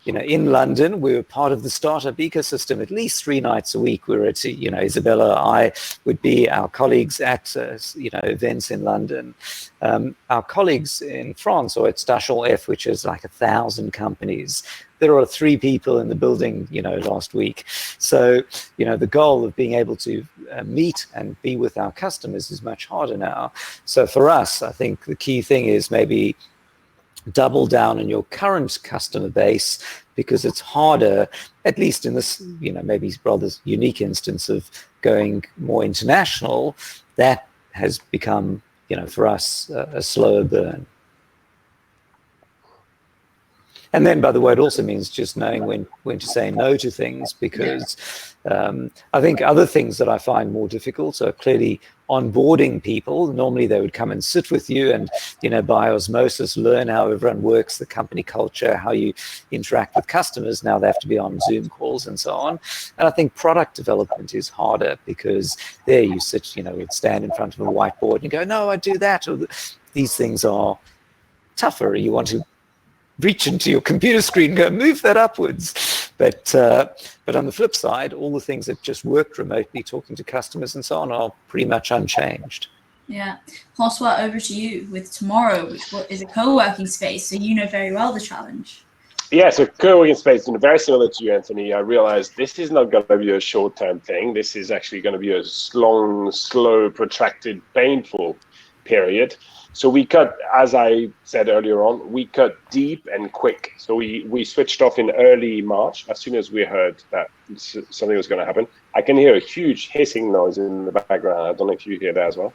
you know, in London, we were part of the startup ecosystem at least 3 nights a week. We were at, you know, Isabella, I would be our colleagues at, you know, events in London. Our colleagues in France are at Station F, which is like 1,000 companies. There are 3 people in the building, you know, last week. So, you know, the goal of being able to meet and be with our customers is much harder now. So for us, I think the key thing is maybe double down on your current customer base, because it's harder, at least in this, you know, maybe rather unique instance of going more international. That has become, you know, for us a slower burn. And then, by the way, it also means just knowing when to say no to things, because I think other things that I find more difficult are clearly onboarding people. Normally they would come and sit with you and, you know, by osmosis learn how everyone works, the company culture, how you interact with customers. Now they have to be on Zoom calls and so on. And I think product development is harder, because there you sit, you know, you'd stand in front of a whiteboard and you go, no, I do that. Or these things are tougher. You want to reach into your computer screen and go, move that upwards. But on the flip side, all the things that just worked remotely, talking to customers and so on, are pretty much unchanged. Yeah. Francois, over to you with Tomorrow, which is a co-working space, so you know very well the challenge. Yeah, so co-working space, very similar to you, Anthony. I realized this is not going to be a short-term thing. This is actually going to be a long, slow, protracted, painful period. So we cut, as I said earlier on, we cut deep and quick. So we switched off in early March as soon as we heard that something was going to happen. I can hear a huge hissing noise in the background. I don't know if you hear that as well.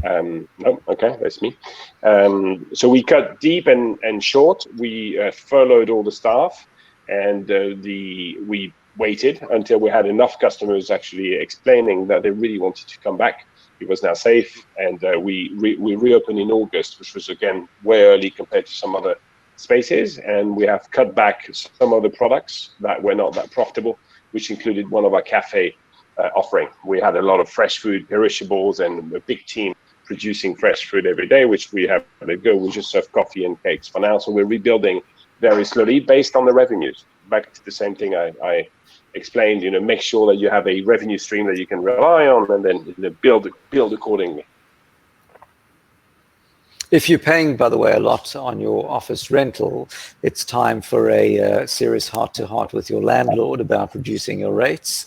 No, okay, that's me. So we cut deep and short. We furloughed all the staff, and we waited until we had enough customers actually explaining that they really wanted to come back. It was now safe, and we reopened in August, which was again way early compared to some other spaces. And we have cut back some of the products that were not that profitable, which included one of our cafe offering. We had a lot of fresh food, perishables, and a big team producing fresh food every day, which we have let go. We just serve coffee and cakes for now. So we're rebuilding very slowly based on the revenues. Back to the same thing I explained, make sure that you have a revenue stream that you can rely on, and then build accordingly. If you're paying, by the way, a lot on your office rental, it's time for a serious heart-to-heart with your landlord about reducing your rates.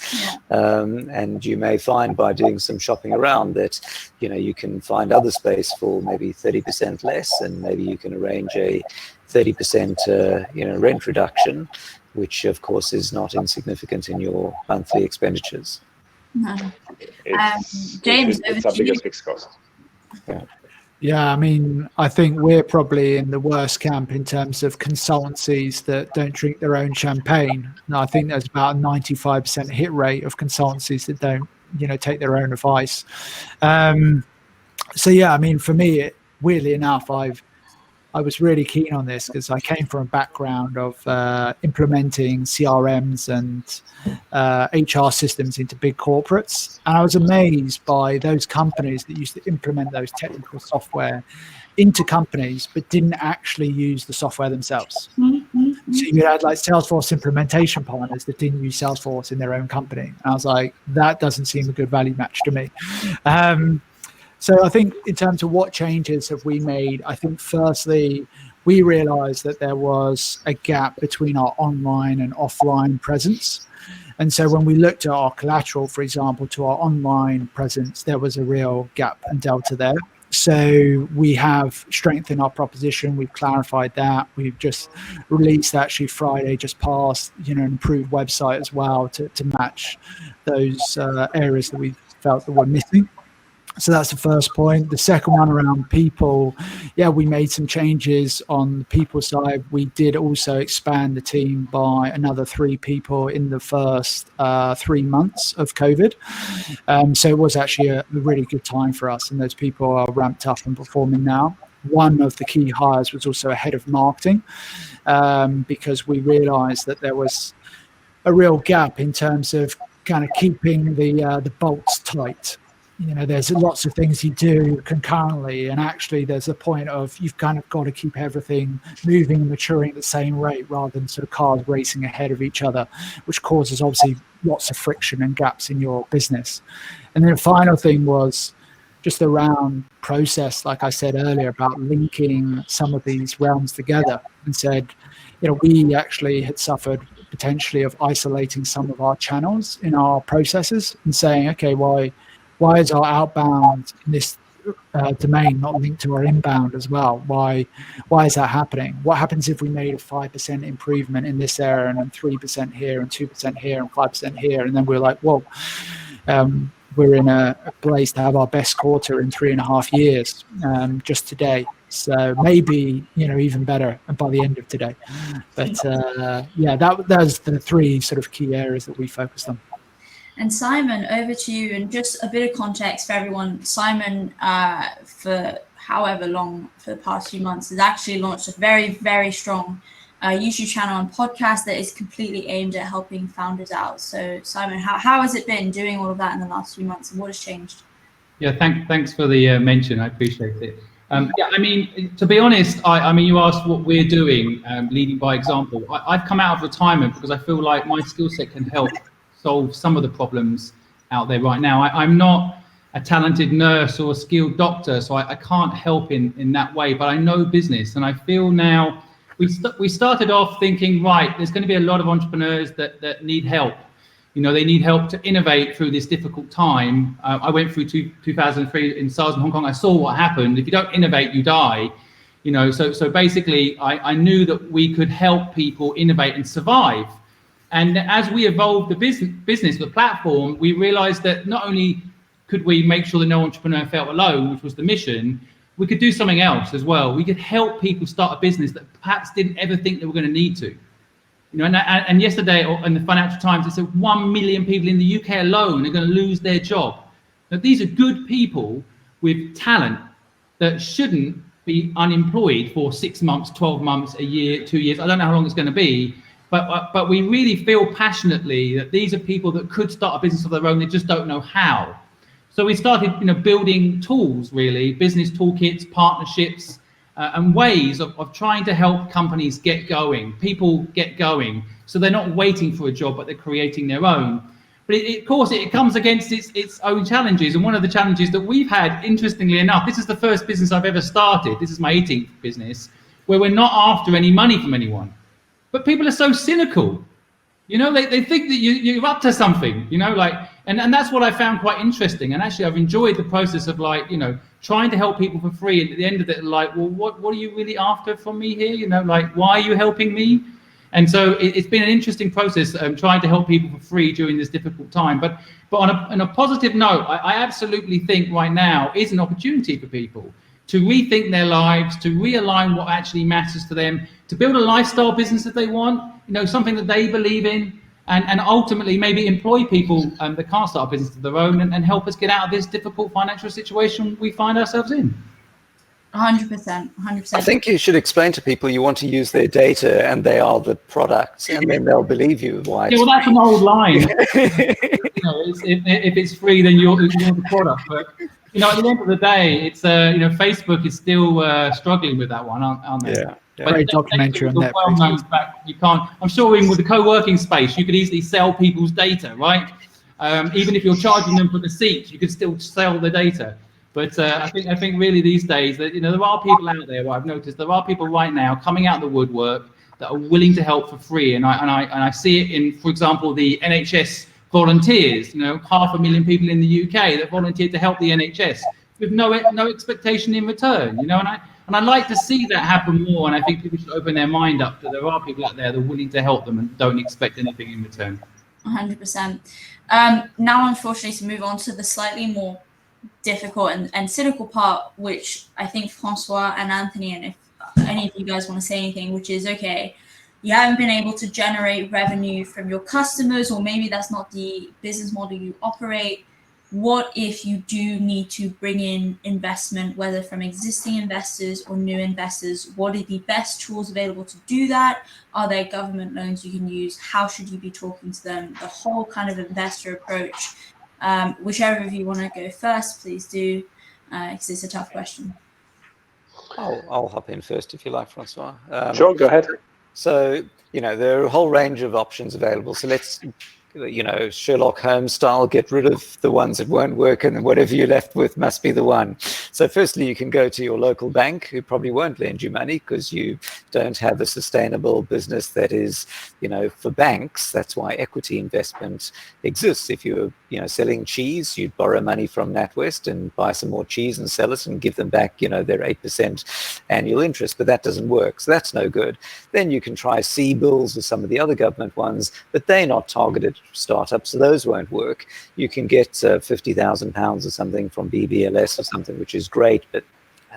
And you may find by doing some shopping around that, you can find other space for maybe 30% less, and maybe you can arrange a 30% rent reduction, which of course is not insignificant in your monthly expenditures. No. James, it's our biggest fixed cost. Yeah. Yeah, I mean, I think we're probably in the worst camp in terms of consultancies that don't drink their own champagne. And I think there's about a 95% hit rate of consultancies that don't, take their own advice. So yeah, I mean, for me, weirdly enough, I was really keen on this because I came from a background of implementing CRMs and HR systems into big corporates. And I was amazed by those companies that used to implement those technical software into companies, but didn't actually use the software themselves. So you had like Salesforce implementation partners that didn't use Salesforce in their own company. And I was like, that doesn't seem a good value match to me. So I think in terms of what changes have we made, I think firstly, we realized that there was a gap between our online and offline presence. And so when we looked at our collateral, for example, to our online presence, there was a real gap and delta there. So we have strengthened our proposition. We've clarified that. We've just released actually Friday just past, an improved website as well to match those areas that we felt that were missing. So that's the first point. The second one around people, we made some changes on the people side. We did also expand the team by another 3 people in the first 3 months of COVID. So it was actually a really good time for us, and those people are ramped up and performing now. One of the key hires was also a head of marketing, because we realized that there was a real gap in terms of kind of keeping the bolts tight. There's lots of things you do concurrently, and actually there's a point of you've kind of got to keep everything moving and maturing at the same rate rather than sort of cars racing ahead of each other, which causes obviously lots of friction and gaps in your business. And then the final thing was just around process, like I said earlier, about linking some of these realms together, and said, we actually had suffered potentially of isolating some of our channels in our processes and saying, okay, why is our outbound in this domain not linked to our inbound as well? Why is that happening? What happens if we made a 5% improvement in this area, and then 3% here and 2% here and 5% here? And then we're like, whoa, we're in a place to have our best quarter in 3.5 years just today. So maybe, even better by the end of today. But that's the 3 sort of key areas that we focused on. And Simon, over to you. And just a bit of context for everyone. Simon, for however long, for the past few months, has actually launched a very, very strong YouTube channel and podcast that is completely aimed at helping founders out. So Simon, how has it been doing all of that in the last few months, and what has changed? Yeah, thanks for the mention. I appreciate it. I mean, to be honest, I mean, you asked what we're doing, leading by example. I've come out of retirement because I feel like my skill set can help solve some of the problems out there right now. I'm not a talented nurse or a skilled doctor, so I can't help in that way, but I know business, and I feel now we started off thinking, right, there's going to be a lot of entrepreneurs that need help. They need help to innovate through this difficult time. I went through 2003 in SARS in Hong Kong. I saw what happened. If you don't innovate, you die. So basically, I knew that we could help people innovate and survive. And as we evolved the business, the platform, we realized that not only could we make sure that no entrepreneur felt alone, which was the mission, we could do something else as well. We could help people start a business that perhaps didn't ever think they were going to need to. And yesterday in the Financial Times, it said 1 million people in the UK alone are going to lose their job. Now, these are good people with talent that shouldn't be unemployed for 6 months, 12 months, a year, 2 years. I don't know how long it's going to be. But we really feel passionately that these are people that could start a business of their own. They just don't know how. So we started, building tools, really, business toolkits, partnerships, and ways of trying to help companies get going, people get going. So they're not waiting for a job, but they're creating their own. But of course, it comes against its own challenges. And one of the challenges that we've had, interestingly enough, this is the first business I've ever started. This is my 18th business, where we're not after any money from anyone. But people are so cynical, they think that you're up to something, and that's what I found quite interesting. And actually, I've enjoyed the process of trying to help people for free. And at the end of it, well, what are you really after from me here? Why are you helping me? And so it's been an interesting process trying to help people for free during this difficult time. But on a positive note, I absolutely think right now is an opportunity for people to rethink their lives, to realign what actually matters to them, to build a lifestyle business that they want, something that they believe in, and ultimately maybe employ people that can't start a business of their own and help us get out of this difficult financial situation we find ourselves in. 100%. I think you should explain to people you want to use their data and they are the products, and then they'll believe you. Why? Yeah, well, that's an old line. If it's free, then you're the product. But at the end of the day, it's Facebook is still struggling with that one, aren't they? Yeah. But great documentary on Netflix. Well-known fact, you can't. I'm sure even with the co-working space, you could easily sell people's data, right? Even if you're charging them for the seat, you could still sell the data. But I think really these days that there are people out there. What I've noticed, there are people right now coming out of the woodwork that are willing to help for free, and I see it in, for example, the NHS volunteers. 500,000 people in the UK that volunteered to help the NHS with no expectation in return. And I like to see that happen more. And I think people should open their mind up that there are people out there that are willing to help them and don't expect anything in return. 100%. Now, unfortunately, to move on to the slightly more difficult and cynical part, which I think Francois and Anthony, and if any of you guys want to say anything, which is, okay, you haven't been able to generate revenue from your customers, or maybe that's not the business model you operate. What if you do need to bring in investment, whether from existing investors or new investors? What are the best tools available to do that? Are there government loans you can use? How should you be talking to them? The whole kind of investor approach. Whichever of you want to go first, please do, because it's a tough question. I'll hop in first if you like, Francois. Sure, go ahead. So, there are a whole range of options available. So let's, Sherlock Holmes style, get rid of the ones that won't work, and whatever you're left with must be the one. So firstly, you can go to your local bank, who probably won't lend you money because you don't have a sustainable business that is, for banks. That's why equity investment exists. If you're, selling cheese, you'd borrow money from NatWest and buy some more cheese and sell it and give them back, their 8% annual interest, but that doesn't work. So that's no good. Then you can try C-bills or some of the other government ones, but they're not targeted startups, so those won't work. You can get £50,000 or something from BBLS or something, which is great, but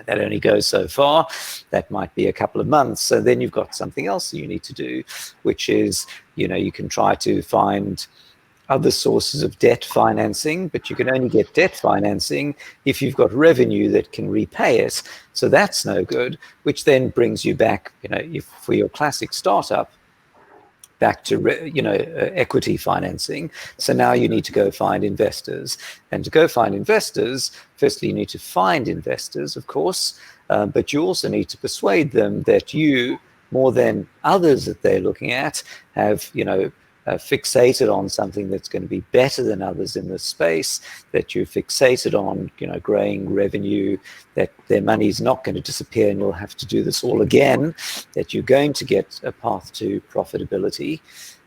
that only goes so far. That might be a couple of months. So then you've got something else you need to do, which is, you can try to find other sources of debt financing, but you can only get debt financing if you've got revenue that can repay it. So that's no good, which then brings you back, for your classic startup, back to equity financing. So now you need to go find investors, and to go find investors, firstly you need to find investors, of course, but you also need to persuade them that you, more than others that they're looking at, have fixated on something that's going to be better than others in this space, that you're fixated on, growing revenue, that their money's not going to disappear and you'll have to do this all again, that you're going to get a path to profitability,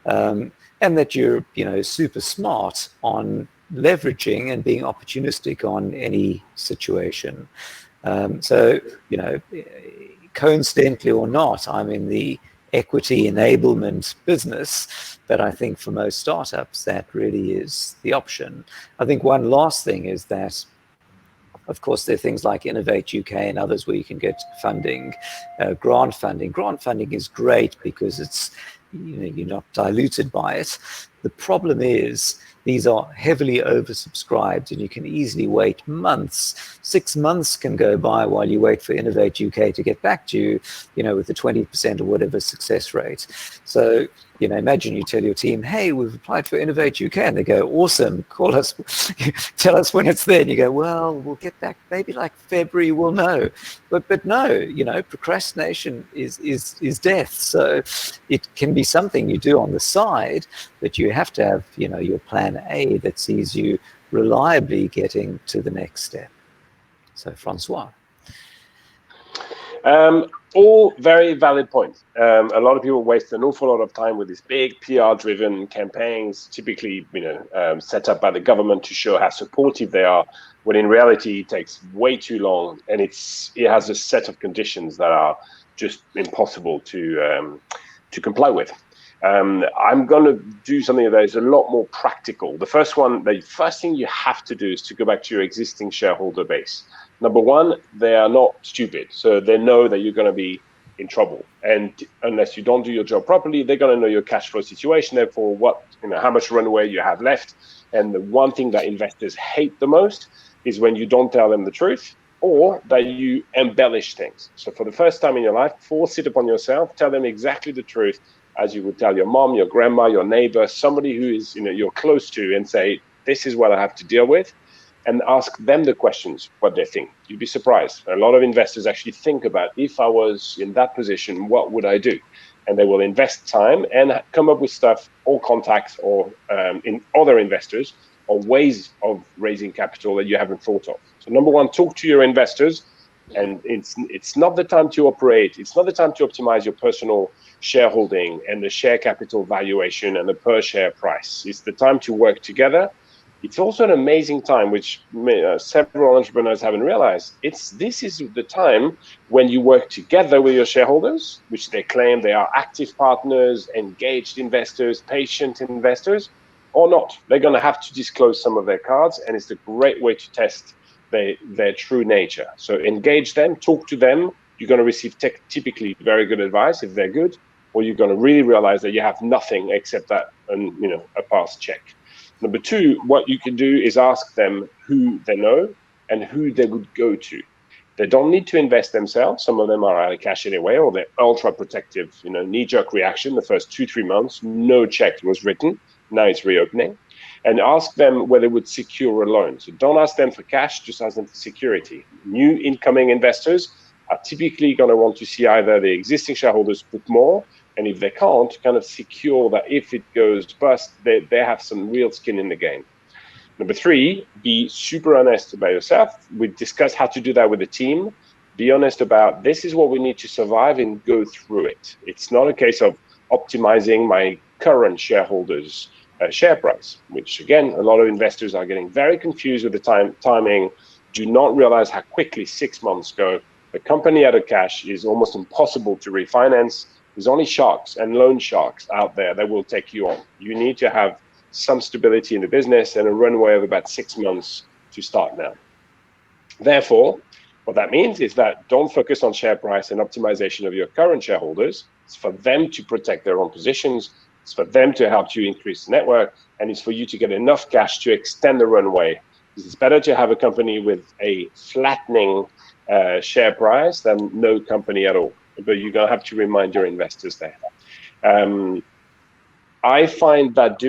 and that you're, super smart on leveraging and being opportunistic on any situation. So, coincidentally or not, I'm in the equity enablement business, but I think for most startups, that really is the option. I think one last thing is that, of course, there are things like Innovate UK and others where you can get funding, grant funding. Grant funding is great because it's, you're not diluted by it. The problem is these are heavily oversubscribed and you can easily wait months. 6 months can go by while you wait for Innovate UK to get back to you, with a 20% or whatever success rate. So, imagine you tell your team, hey, we've applied for Innovate UK, and they go, awesome, call us, tell us when it's there. And you go, well, we'll get back maybe like February, we'll know. But no, procrastination is death. So it can be something you do on the side, but you have to have, your plan A that sees you reliably getting to the next step. So Francois. All very valid points. A lot of people waste an awful lot of time with these big PR-driven campaigns, typically, set up by the government to show how supportive they are, when in reality it takes way too long, and it has a set of conditions that are just impossible to comply with. I'm going to do something that is a lot more practical. The first thing you have to do is to go back to your existing shareholder base. Number one, they are not stupid, so they know that you're going to be in trouble. And unless you don't do your job properly, they're going to know your cash flow situation, therefore how much runway you have left. And the one thing that investors hate the most is when you don't tell them the truth or that you embellish things. So for the first time in your life, force it upon yourself, tell them exactly the truth as you would tell your mom, your grandma, your neighbor, somebody who is, you're close to, and say, this is what I have to deal with. And ask them the questions, what they think. You'd be surprised. A lot of investors actually think about, if I was in that position, what would I do? And they will invest time and come up with stuff or contacts or in other investors or ways of raising capital that you haven't thought of. So number one, talk to your investors. And it's not the time to operate. It's not the time to optimize your personal shareholding and the share capital valuation and the per share price. It's the time to work together. It's also an amazing time, which several entrepreneurs haven't realized. This is the time when you work together with your shareholders, which they claim they are active partners, engaged investors, patient investors, or not. They're going to have to disclose some of their cards, and it's a great way to test their true nature. So engage them, talk to them. You're going to receive typically very good advice if they're good, or you're going to really realize that you have nothing except that, a past check. Number two, what you can do is ask them who they know and who they would go to. They don't need to invest themselves. Some of them are out of cash anyway, or they're ultra protective, knee-jerk reaction. The first 2-3 months, no check was written. Now it's reopening. And ask them whether they would secure a loan. So don't ask them for cash, just ask them for security. New incoming investors are typically going to want to see either the existing shareholders put more, and if they can't, kind of secure that if it goes bust, they have some real skin in the game. Number three, be super honest about yourself. We discussed how to do that with the team. Be honest about, this is what we need to survive, and go through it. It's not a case of optimizing my current shareholders' share price, which again, a lot of investors are getting very confused with the timing, do not realize how quickly 6 months go. The company out of cash is almost impossible to refinance. There's only sharks and loan sharks out there that will take you on. You need to have some stability in the business and a runway of about 6 months to start now. Therefore, what that means is that don't focus on share price and optimization of your current shareholders. It's for them to protect their own positions. It's for them to help you increase the network, and it's for you to get enough cash to extend the runway. It's better to have a company with a flattening share price than no company at all. But you're going to have to remind your investors there. I find that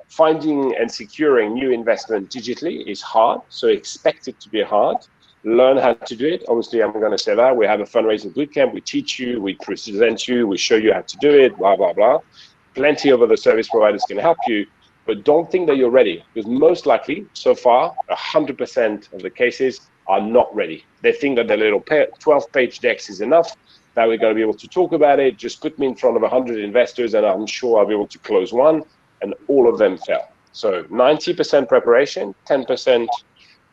finding and securing new investment digitally is hard, so expect it to be hard. Learn how to do it. Obviously, I'm going to say that. We have a fundraising bootcamp. We teach you, we present you, we show you how to do it, blah, blah, blah. Plenty of other service providers can help you, but don't think that you're ready, because most likely, so far, 100% of the cases are not ready. They think that their little 12-page decks is enough, that we're going to be able to talk about it. Just put me in front of 100 investors, and I'm sure I'll be able to close one, and all of them fail. So 90% preparation, 10%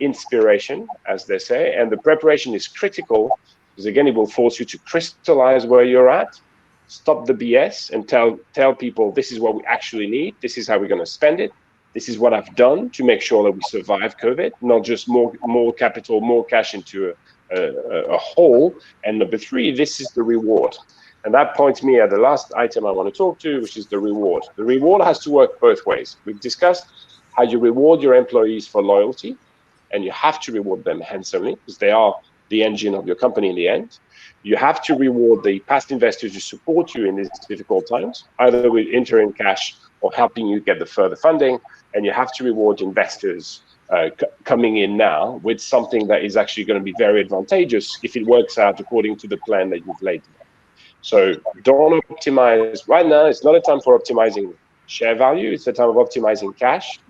inspiration, as they say, and the preparation is critical, because again, it will force you to crystallize where you're at, stop the BS, and tell people this is what we actually need, this is how we're going to spend it, this is what I've done to make sure that we survive COVID, not just more capital, more cash into a hole. And number 3, this is the reward. And that points me at the last item I want to talk to, which is the reward. The reward has to work both ways. We've discussed how you reward your employees for loyalty, and you have to reward them handsomely, because they are the engine of your company in the end. You have to reward the past investors who support you in these difficult times, either with interim cash or helping you get the further funding. And you have to reward investors coming in now with something that is actually going to be very advantageous if it works out according to the plan that you've laid down. So don't optimize. Right now, it's not a time for optimizing share value. It's a time of optimizing cash.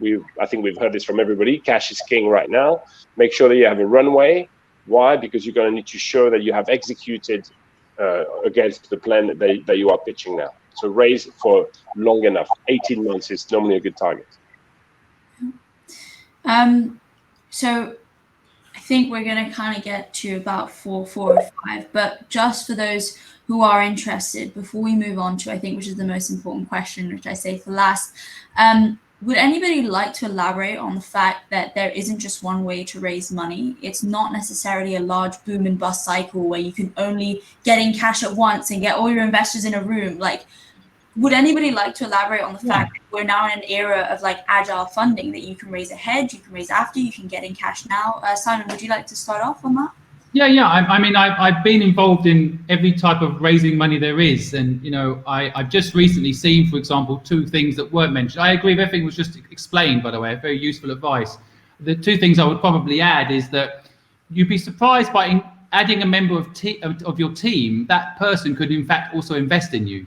I think we've heard this from everybody. Cash is king right now. Make sure that you have a runway. Why? Because you're going to need to show that you have executed against the plan that you are pitching now. So raise for long enough. 18 months is normally a good target. So I think we're going to kind of get to about 4 or 5, but just for those who are interested, before we move on to, I think, which is the most important question, which I say for last, would anybody like to elaborate on the fact that there isn't just one way to raise money? It's not necessarily a large boom and bust cycle where you can only get in cash at once and get all your investors in a room. Like, would anybody like to elaborate on the fact that we're now in an era of like agile funding, that you can raise ahead, you can raise after, you can get in cash now? Simon, would you like to start off on that? Yeah. I mean, I've been involved in every type of raising money there is. And, you know, I've just recently seen, for example, 2 things that weren't mentioned. I agree with everything was just explained, by the way, very useful advice. The 2 things I would probably add is that you'd be surprised by adding a member of your team, that person could in fact also invest in you.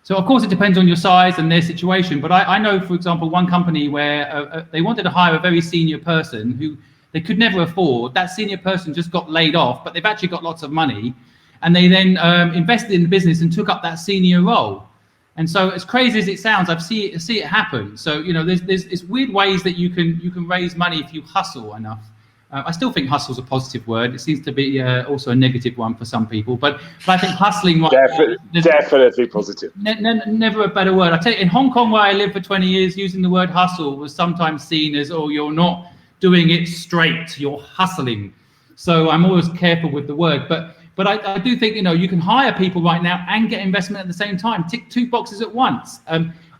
So of course it depends on your size and their situation. But I know, for example, one company where they wanted to hire a very senior person who they could never afford. That senior person just got laid off, but they've actually got lots of money. And they then invested in the business and took up that senior role. And so as crazy as it sounds, I see it happen. So, you know, there's weird ways that you can raise money if you hustle enough. I still think hustle is a positive word. It seems to be also a negative one for some people. But I think hustling... Definitely positive. Never a better word. I tell you, in Hong Kong, where I lived for 20 years, using the word hustle was sometimes seen as, oh, you're not doing it straight, you're hustling. So I'm always careful with the word. But I do think, you know, you can hire people right now and get investment at the same time. Tick 2 boxes at once.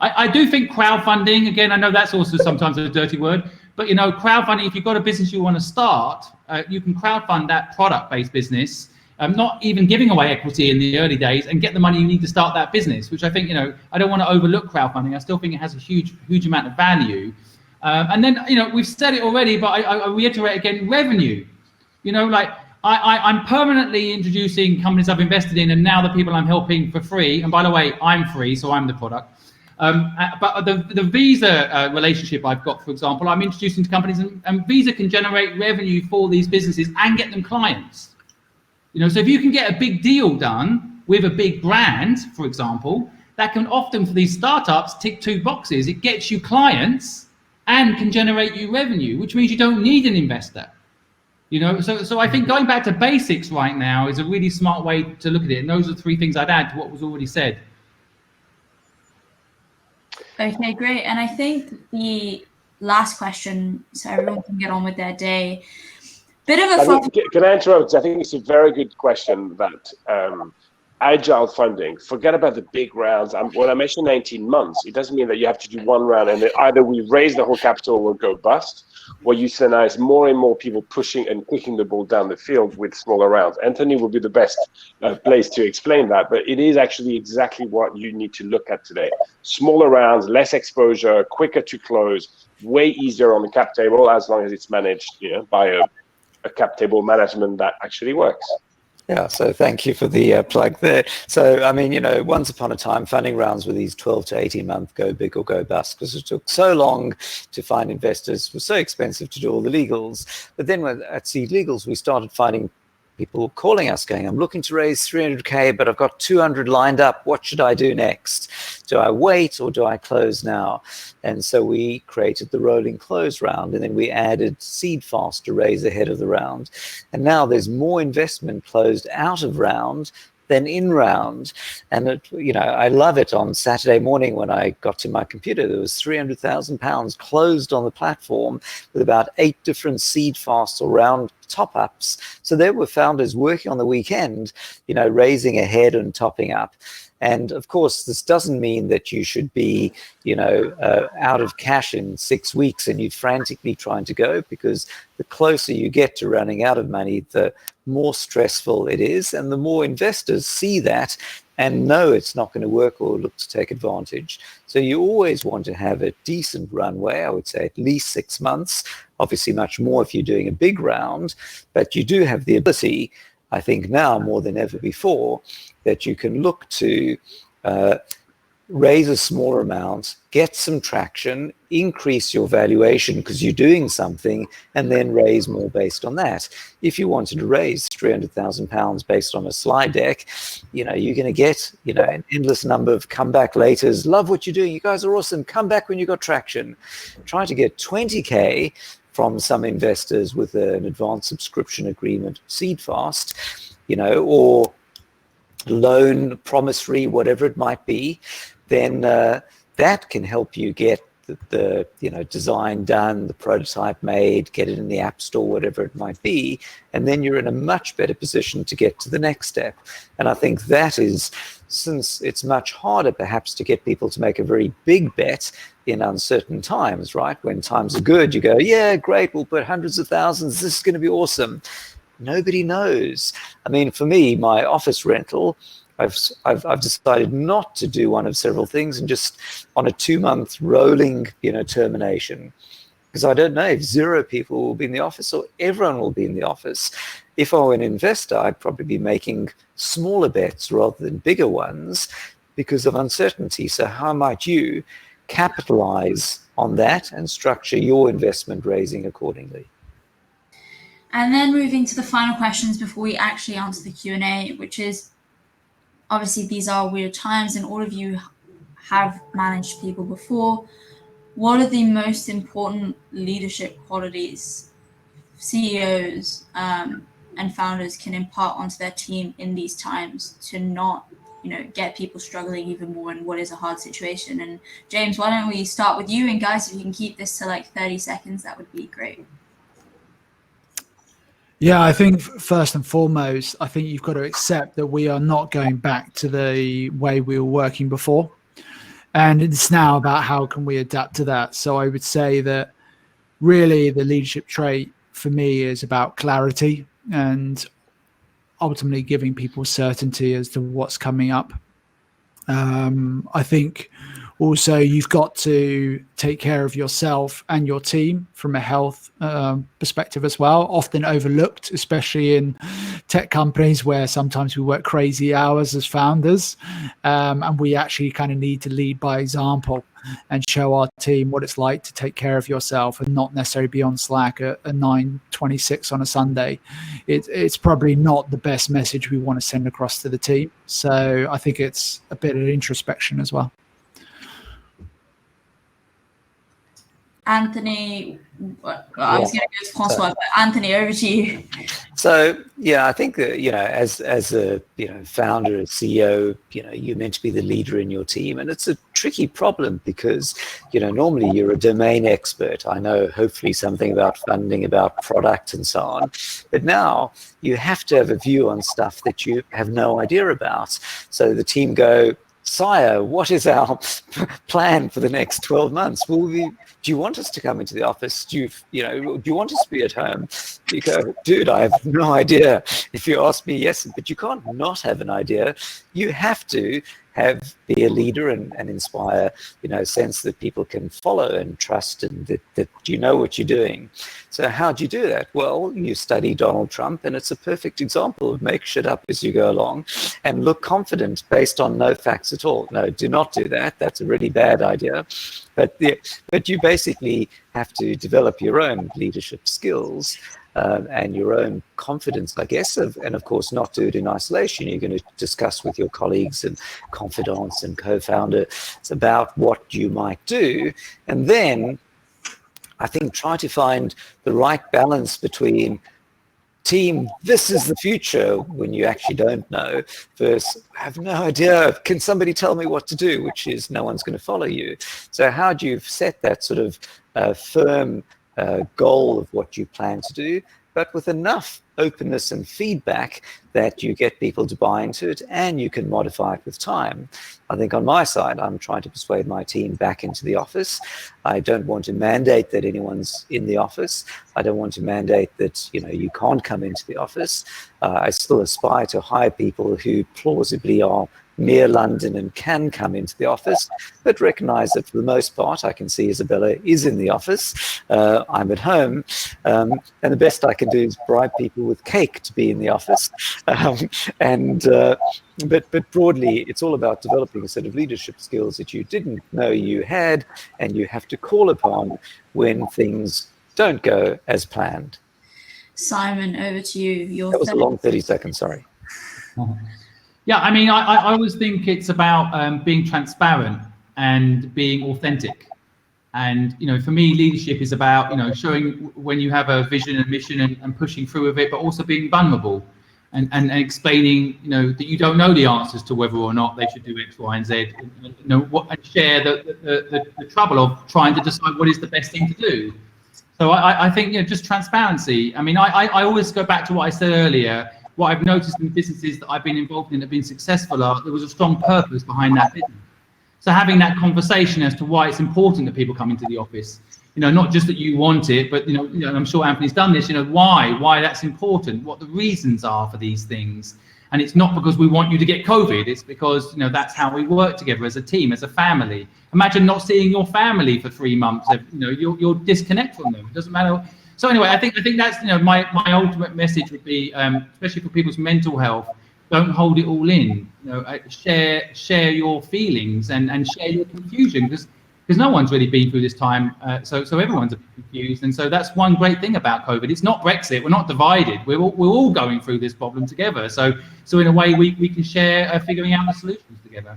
I do think crowdfunding, again, I know that's also sometimes a dirty word, but, you know, crowdfunding, if you've got a business you want to start, you can crowdfund that product-based business, not even giving away equity in the early days, and get the money you need to start that business, which I think, you know, I don't want to overlook crowdfunding. I still think it has a huge amount of value. And then, you know, we've said it already, but I reiterate again, revenue. You know, like I'm permanently introducing companies I've invested in, and now the people I'm helping for free. And by the way, I'm free, so I'm the product. But the Visa relationship I've got, for example, I'm introducing to companies, and Visa can generate revenue for these businesses and get them clients. You know, so if you can get a big deal done with a big brand, for example, that can often, for these startups, tick 2 boxes. It gets you clients and can generate you revenue, which means you don't need an investor. You know, so I think going back to basics right now is a really smart way to look at it. And those are 3 things I'd add to what was already said. Okay, great. And I think the last question, so everyone can get on with their day. Bit of a... Can I interrupt? I think it's a very good question that agile funding, forget about the big rounds. When I mentioned 19 months, it doesn't mean that you have to do 1 round and either we raise the whole capital or go bust. What you see now is more and more people pushing and kicking the ball down the field with smaller rounds. Anthony will be the best place to explain that, but it is actually exactly what you need to look at today. Smaller rounds, less exposure, quicker to close, way easier on the cap table, as long as it's managed, you know, by a cap table management that actually works. Yeah, so thank you for the plug there. So, I mean, once upon a time, funding rounds were these 12 to 18-month go big or go bust, because it took so long to find investors. It was so expensive to do all the legals. But then at SeedLegals, we started finding people calling us going, I'm looking to raise 300K, but I've got 200 lined up. What should I do next? Do I wait or do I close now? And so we created the rolling close round, and then we added Seed Fast to raise ahead of the round. And now there's more investment closed out of round than in round. And I love it. On Saturday morning when I got to my computer, there was £300,000 closed on the platform with about 8 different Seed Fasts or round top-ups. So there were founders working on the weekend, raising ahead and topping up. And of course, this doesn't mean that you should be, out of cash in 6 weeks and you're frantically trying to go, because the closer you get to running out of money, the more stressful it is. And the more investors see that and know it's not going to work or look to take advantage. So you always want to have a decent runway, I would say at least 6 months, obviously much more if you're doing a big round, but you do have the ability, I think now more than ever before, that you can look to raise a smaller amount, get some traction, increase your valuation because you're doing something, and then raise more based on that. If you wanted to raise £300,000 based on a slide deck, you're going to get, an endless number of comeback laters. Love what you're doing. You guys are awesome. Come back when you got traction. Try to get 20K from some investors with an advanced subscription agreement, Seed Fast, or loan, promissory, whatever it might be, then that can help you get the design done, the prototype made, get it in the App Store, whatever it might be, and then you're in a much better position to get to the next step. And I think that is, since it's much harder perhaps to get people to make a very big bet in uncertain times, right? When times are good, you go, yeah, great, we'll put hundreds of thousands, this is going to be awesome. Nobody knows. I mean, for me, my office rental, I've decided not to do one of several things and just on a 2-month rolling, termination, because I don't know if 0 people will be in the office or everyone will be in the office. If I were an investor, I'd probably be making smaller bets rather than bigger ones because of uncertainty. So how might you capitalize on that and structure your investment raising accordingly? And then moving to the final questions before we actually answer the Q&A, which is, obviously these are weird times and all of you have managed people before. What are the most important leadership qualities CEOs and founders can impart onto their team in these times to not, get people struggling even more in what is a hard situation? And James, why don't we start with you? And guys, if you can keep this to like 30 seconds, that would be great. Yeah, I think first and foremost, I think you've got to accept that we are not going back to the way we were working before. And it's now about how can we adapt to that. So I would say that really the leadership trait for me is about clarity and ultimately giving people certainty as to what's coming up. I think also you've got to take care of yourself and your team from a health perspective as well, often overlooked, especially in tech companies where sometimes we work crazy hours as founders, and we actually kind of need to lead by example and show our team what it's like to take care of yourself and not necessarily be on Slack at 9:26 on a Sunday. It's probably not the best message we want to send across to the team. So I think it's a bit of introspection as well. Anthony, I was going to go with Francois, but Anthony, over to you. So, yeah, I think that, as a, founder, a CEO, you're meant to be the leader in your team. And it's a tricky problem because, normally you're a domain expert. I know hopefully something about funding, about product and so on. But now you have to have a view on stuff that you have no idea about. So the team go, Sire, what is our plan for the next 12 months? Do you want us to come into the office? Do you want us to be at home? You go, dude, I have no idea. If you ask me, yes, but you can't not have an idea. You have to be a leader and inspire, a sense that people can follow and trust, and that you know what you're doing. So how do you do that? Well, you study Donald Trump, and it's a perfect example of make shit up as you go along and look confident based on no facts at all. No, do not do that. That's a really bad idea. But you basically have to develop your own leadership skills and your own confidence, I guess, and of course not do it in isolation. You're going to discuss with your colleagues and confidants and co-founders about what you might do, and then I think try to find the right balance between team, this is the future, when you actually don't know, versus I have no idea, can somebody tell me what to do, which is no one's going to follow you. So how do you set that sort of firm goal of what you plan to do, but with enough openness and feedback that you get people to buy into it and you can modify it with time? I think on my side, I'm trying to persuade my team back into the office. I don't want to mandate that anyone's in the office. I don't want to mandate that, you can't come into the office. I still aspire to hire people who plausibly are near London and can come into the office, but recognize that for the most part, I can see Isabella is in the office. I'm at home, and the best I can do is bribe people with cake to be in the office. But broadly, it's all about developing a set of leadership skills that you didn't know you had, and you have to call upon when things don't go as planned. Simon, over to you. That was a long 30 seconds, sorry. Yeah, I mean, I always think it's about being transparent and being authentic. And, for me, leadership is about, showing when you have a vision and mission and pushing through with it, but also being vulnerable and explaining, that you don't know the answers to whether or not they should do X, Y, and Z, and share the trouble of trying to decide what is the best thing to do. So I think, just transparency. I mean, I always go back to what I said earlier. What I've noticed in businesses that I've been involved in that have been successful there was a strong purpose behind that business. So having that conversation as to why it's important that people come into the office, not just that you want it, but, I'm sure Anthony's done this, why that's important, what the reasons are for these things. And it's not because we want you to get COVID, it's because, that's how we work together as a team, as a family. Imagine not seeing your family for 3 months, you'll disconnect from them, it doesn't matter. So anyway, I think that's my ultimate message would be, especially for people's mental health, don't hold it all in. Share your feelings and share your confusion, because no one's really been through this time, so everyone's a bit confused. And so that's one great thing about COVID. It's not Brexit. We're not divided. We're all going through this problem together. So in a way, we can share figuring out the solutions together.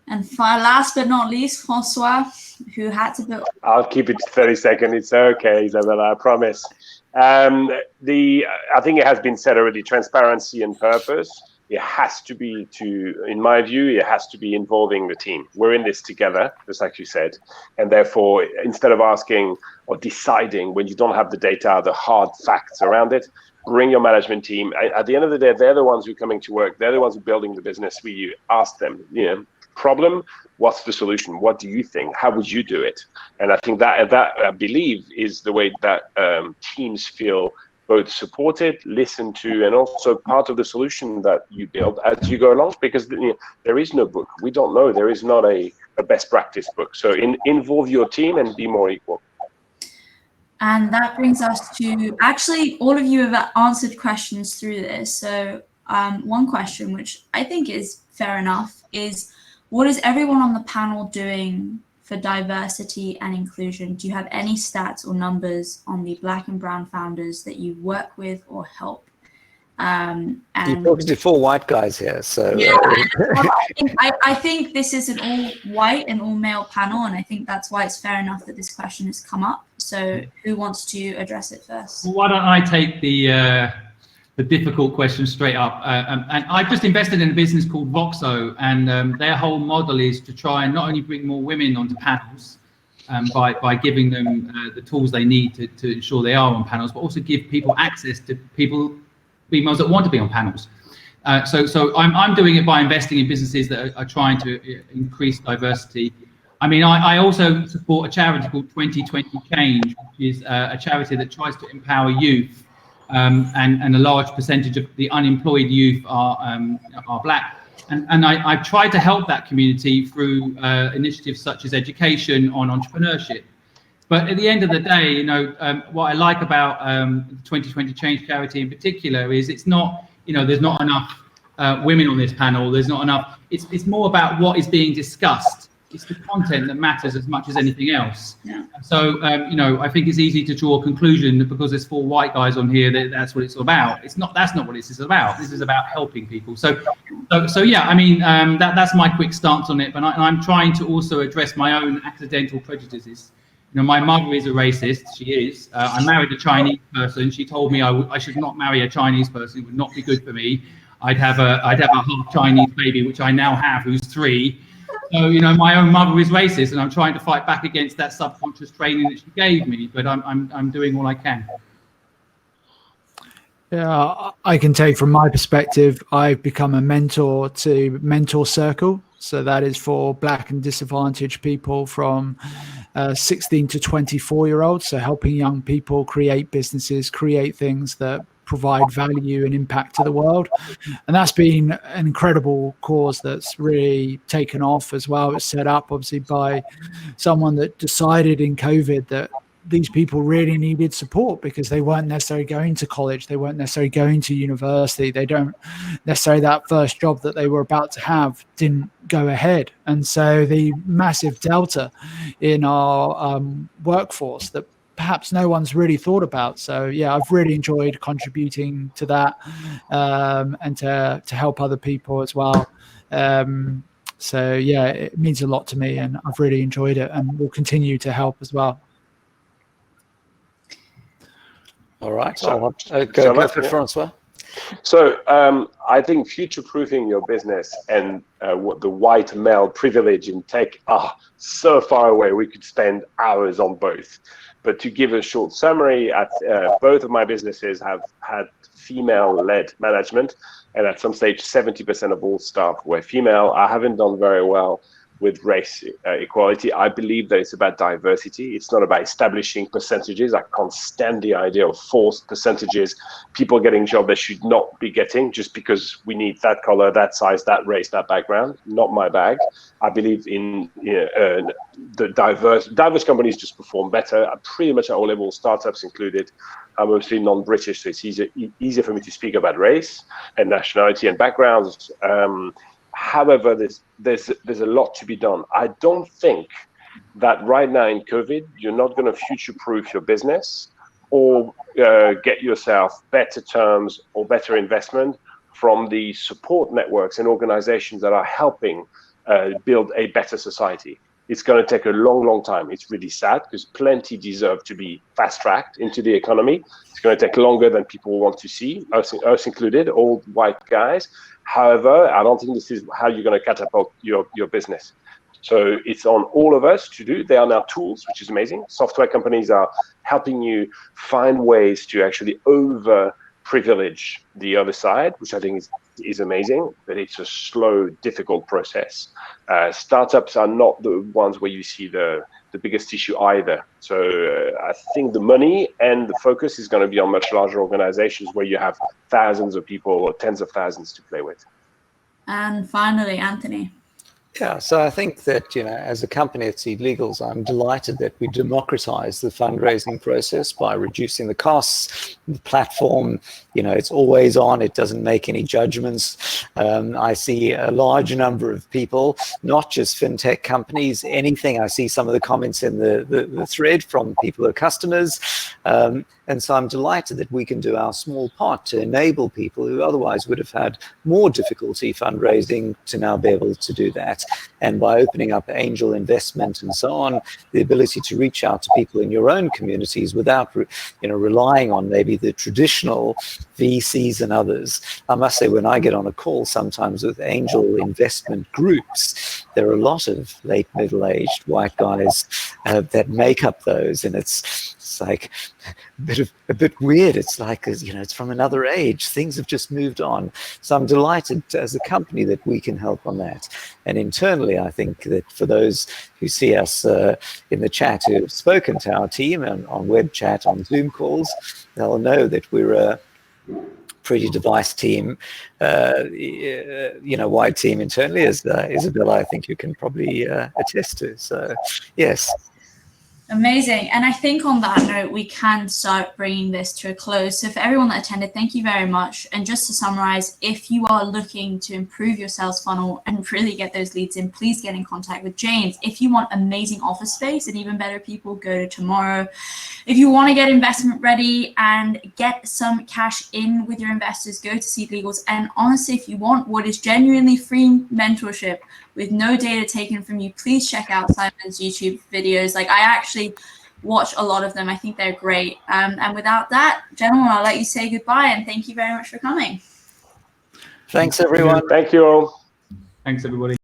And last but not least, Francois, who had to build. I'll keep it to 30 seconds. It's okay, Isabella, I promise. I think it has been said already, transparency and purpose. It has to be in my view, it has to be involving the team. We're in this together, just like you said. And therefore, instead of asking or deciding when you don't have the data, the hard facts around it, bring your management team. At the end of the day, they're the ones who are coming to work. They're the ones who are building the business. You ask them, problem, what's the solution? What do you think? How would you do it? And I think that I believe is the way that teams feel both supported, listened to, and also part of the solution that you build as you go along, because there is no book. We don't know. There is not a best practice book. So involve your team and be more equal. And that brings us to, actually, all of you have answered questions through this. So one question, which I think is fair enough, is what is everyone on the panel doing for diversity and inclusion? Do you have any stats or numbers on the Black and Brown founders that you work with or help? And you're talking to 4 white guys here, so yeah, I think this is an all white and all male panel, and I think that's why it's fair enough that this question has come up. So who wants to address it first? Well, why don't I take the difficult question straight up? And I've just invested in a business called Voxo, and their whole model is to try and not only bring more women onto panels by giving them the tools they need to ensure they are on panels, but also give people access to females that want to be on panels. So I'm doing it by investing in businesses that are trying to increase diversity. I mean, I also support a charity called 2020 Change, which is a charity that tries to empower youth. And a large percentage of the unemployed youth are Black. And I've tried to help that community through initiatives such as education on entrepreneurship. But at the end of the day, you know, what I like about the 2020 Change Charity in particular is it's not, you know, there's not enough women on this panel. There's not enough. It's more about what is being discussed. It's the content that matters as much as anything else. Yeah. So, you know, I think it's easy to draw a conclusion that because there's 4 white guys on here, that's what it's about. It's not. That's not what this is about. This is about helping people. So yeah. I mean, that's my quick stance on it. But I'm trying to also address my own accidental prejudices. You know, my mother is a racist. She is. I married a Chinese person. She told me I should not marry a Chinese person. It would not be good for me. I'd have a half Chinese baby, which I now have, who's 3. So, you know, my own mother is racist, and I'm trying to fight back against that subconscious training that she gave me. But I'm doing all I can. Yeah, I can take from my perspective, I've become a mentor to Mentor Circle. So that is for Black and disadvantaged people from 16 to 24-year-olds. So helping young people create businesses, create things that provide value and impact to the world. And that's been an incredible cause that's really taken off as well. It's set up obviously by someone that decided in COVID that these people really needed support because they weren't necessarily going to college. They weren't necessarily going to university. They don't necessarily, that first job that they were about to have didn't go ahead. And so the massive delta in our workforce that perhaps no one's really thought about. So yeah, I've really enjoyed contributing to that and to help other people as well. So yeah, it means a lot to me and I've really enjoyed it and will continue to help as well. All right, go for Francois. So I think future-proofing your business and what the white male privilege in tech are so far away. We could spend hours on both. But to give a short summary, both of my businesses have had female-led management, and at some stage, 70% of all staff were female. I haven't done very well with race equality. I believe that it's about diversity. It's not about establishing percentages. I can't stand the idea of forced percentages, people getting jobs they should not be getting just because we need that color, that size, that race, that background. Not my bag. I believe in the diverse companies just perform better. Pretty much at all levels, startups included. I'm mostly non-British, so it's easier for me to speak about race and nationality and backgrounds. However, there's a lot to be done. I don't think that right now in COVID, you're not going to future-proof your business or get yourself better terms or better investment from the support networks and organizations that are helping build a better society. It's going to take a long, long time. It's really sad because plenty deserve to be fast-tracked into the economy. It's going to take longer than people want to see, us included, old white guys. However, I don't think this is how you're going to catapult your business. So it's on all of us to do. There are now tools, which is amazing. Software companies are helping you find ways to actually over-privilege the other side, which I think is amazing, but it's a slow, difficult process. Startups are not the ones where you see the biggest issue either. So I think the money and the focus is going to be on much larger organizations where you have thousands of people or tens of thousands to play with. And finally, Anthony. Yeah, so I think that, as a company at SeedLegals, I'm delighted that we democratize the fundraising process by reducing the costs. The platform, it's always on. It doesn't make any judgments. I see a large number of people, not just fintech companies, anything. I see some of the comments in the thread from people who are customers. And so I'm delighted that we can do our small part to enable people who otherwise would have had more difficulty fundraising to now be able to do that. And by opening up angel investment and so on, the ability to reach out to people in your own communities without, relying on maybe the traditional VCs and others. I must say, when I get on a call sometimes with angel investment groups, there are a lot of late middle-aged white guys that make up those, and it's like a bit weird. It's like, it's from another age. Things have just moved on. So I'm delighted as a company that we can help on that. And internally, I think that for those who see us in the chat who have spoken to our team and on web chat, on Zoom calls, they'll know that we're pretty device team, wide team internally, as Isabella, I think you can probably attest to. So, yes. Amazing. And I think on that note, we can start bringing this to a close. So for everyone that attended, thank you very much. And just to summarize, if you are looking to improve your sales funnel and really get those leads in, please get in contact with James. If you want amazing office space and even better people, go to Tomorrow. If you want to get investment ready and get some cash in with your investors, go to SeedLegals. And honestly, if you want what is genuinely free mentorship with no data taken from you, please check out Simon's YouTube videos. Like, I actually watch a lot of them. I think they're great. And without that, gentlemen, I'll let you say goodbye, and thank you very much for coming. Thanks, everyone. Thank you all. Thanks, everybody.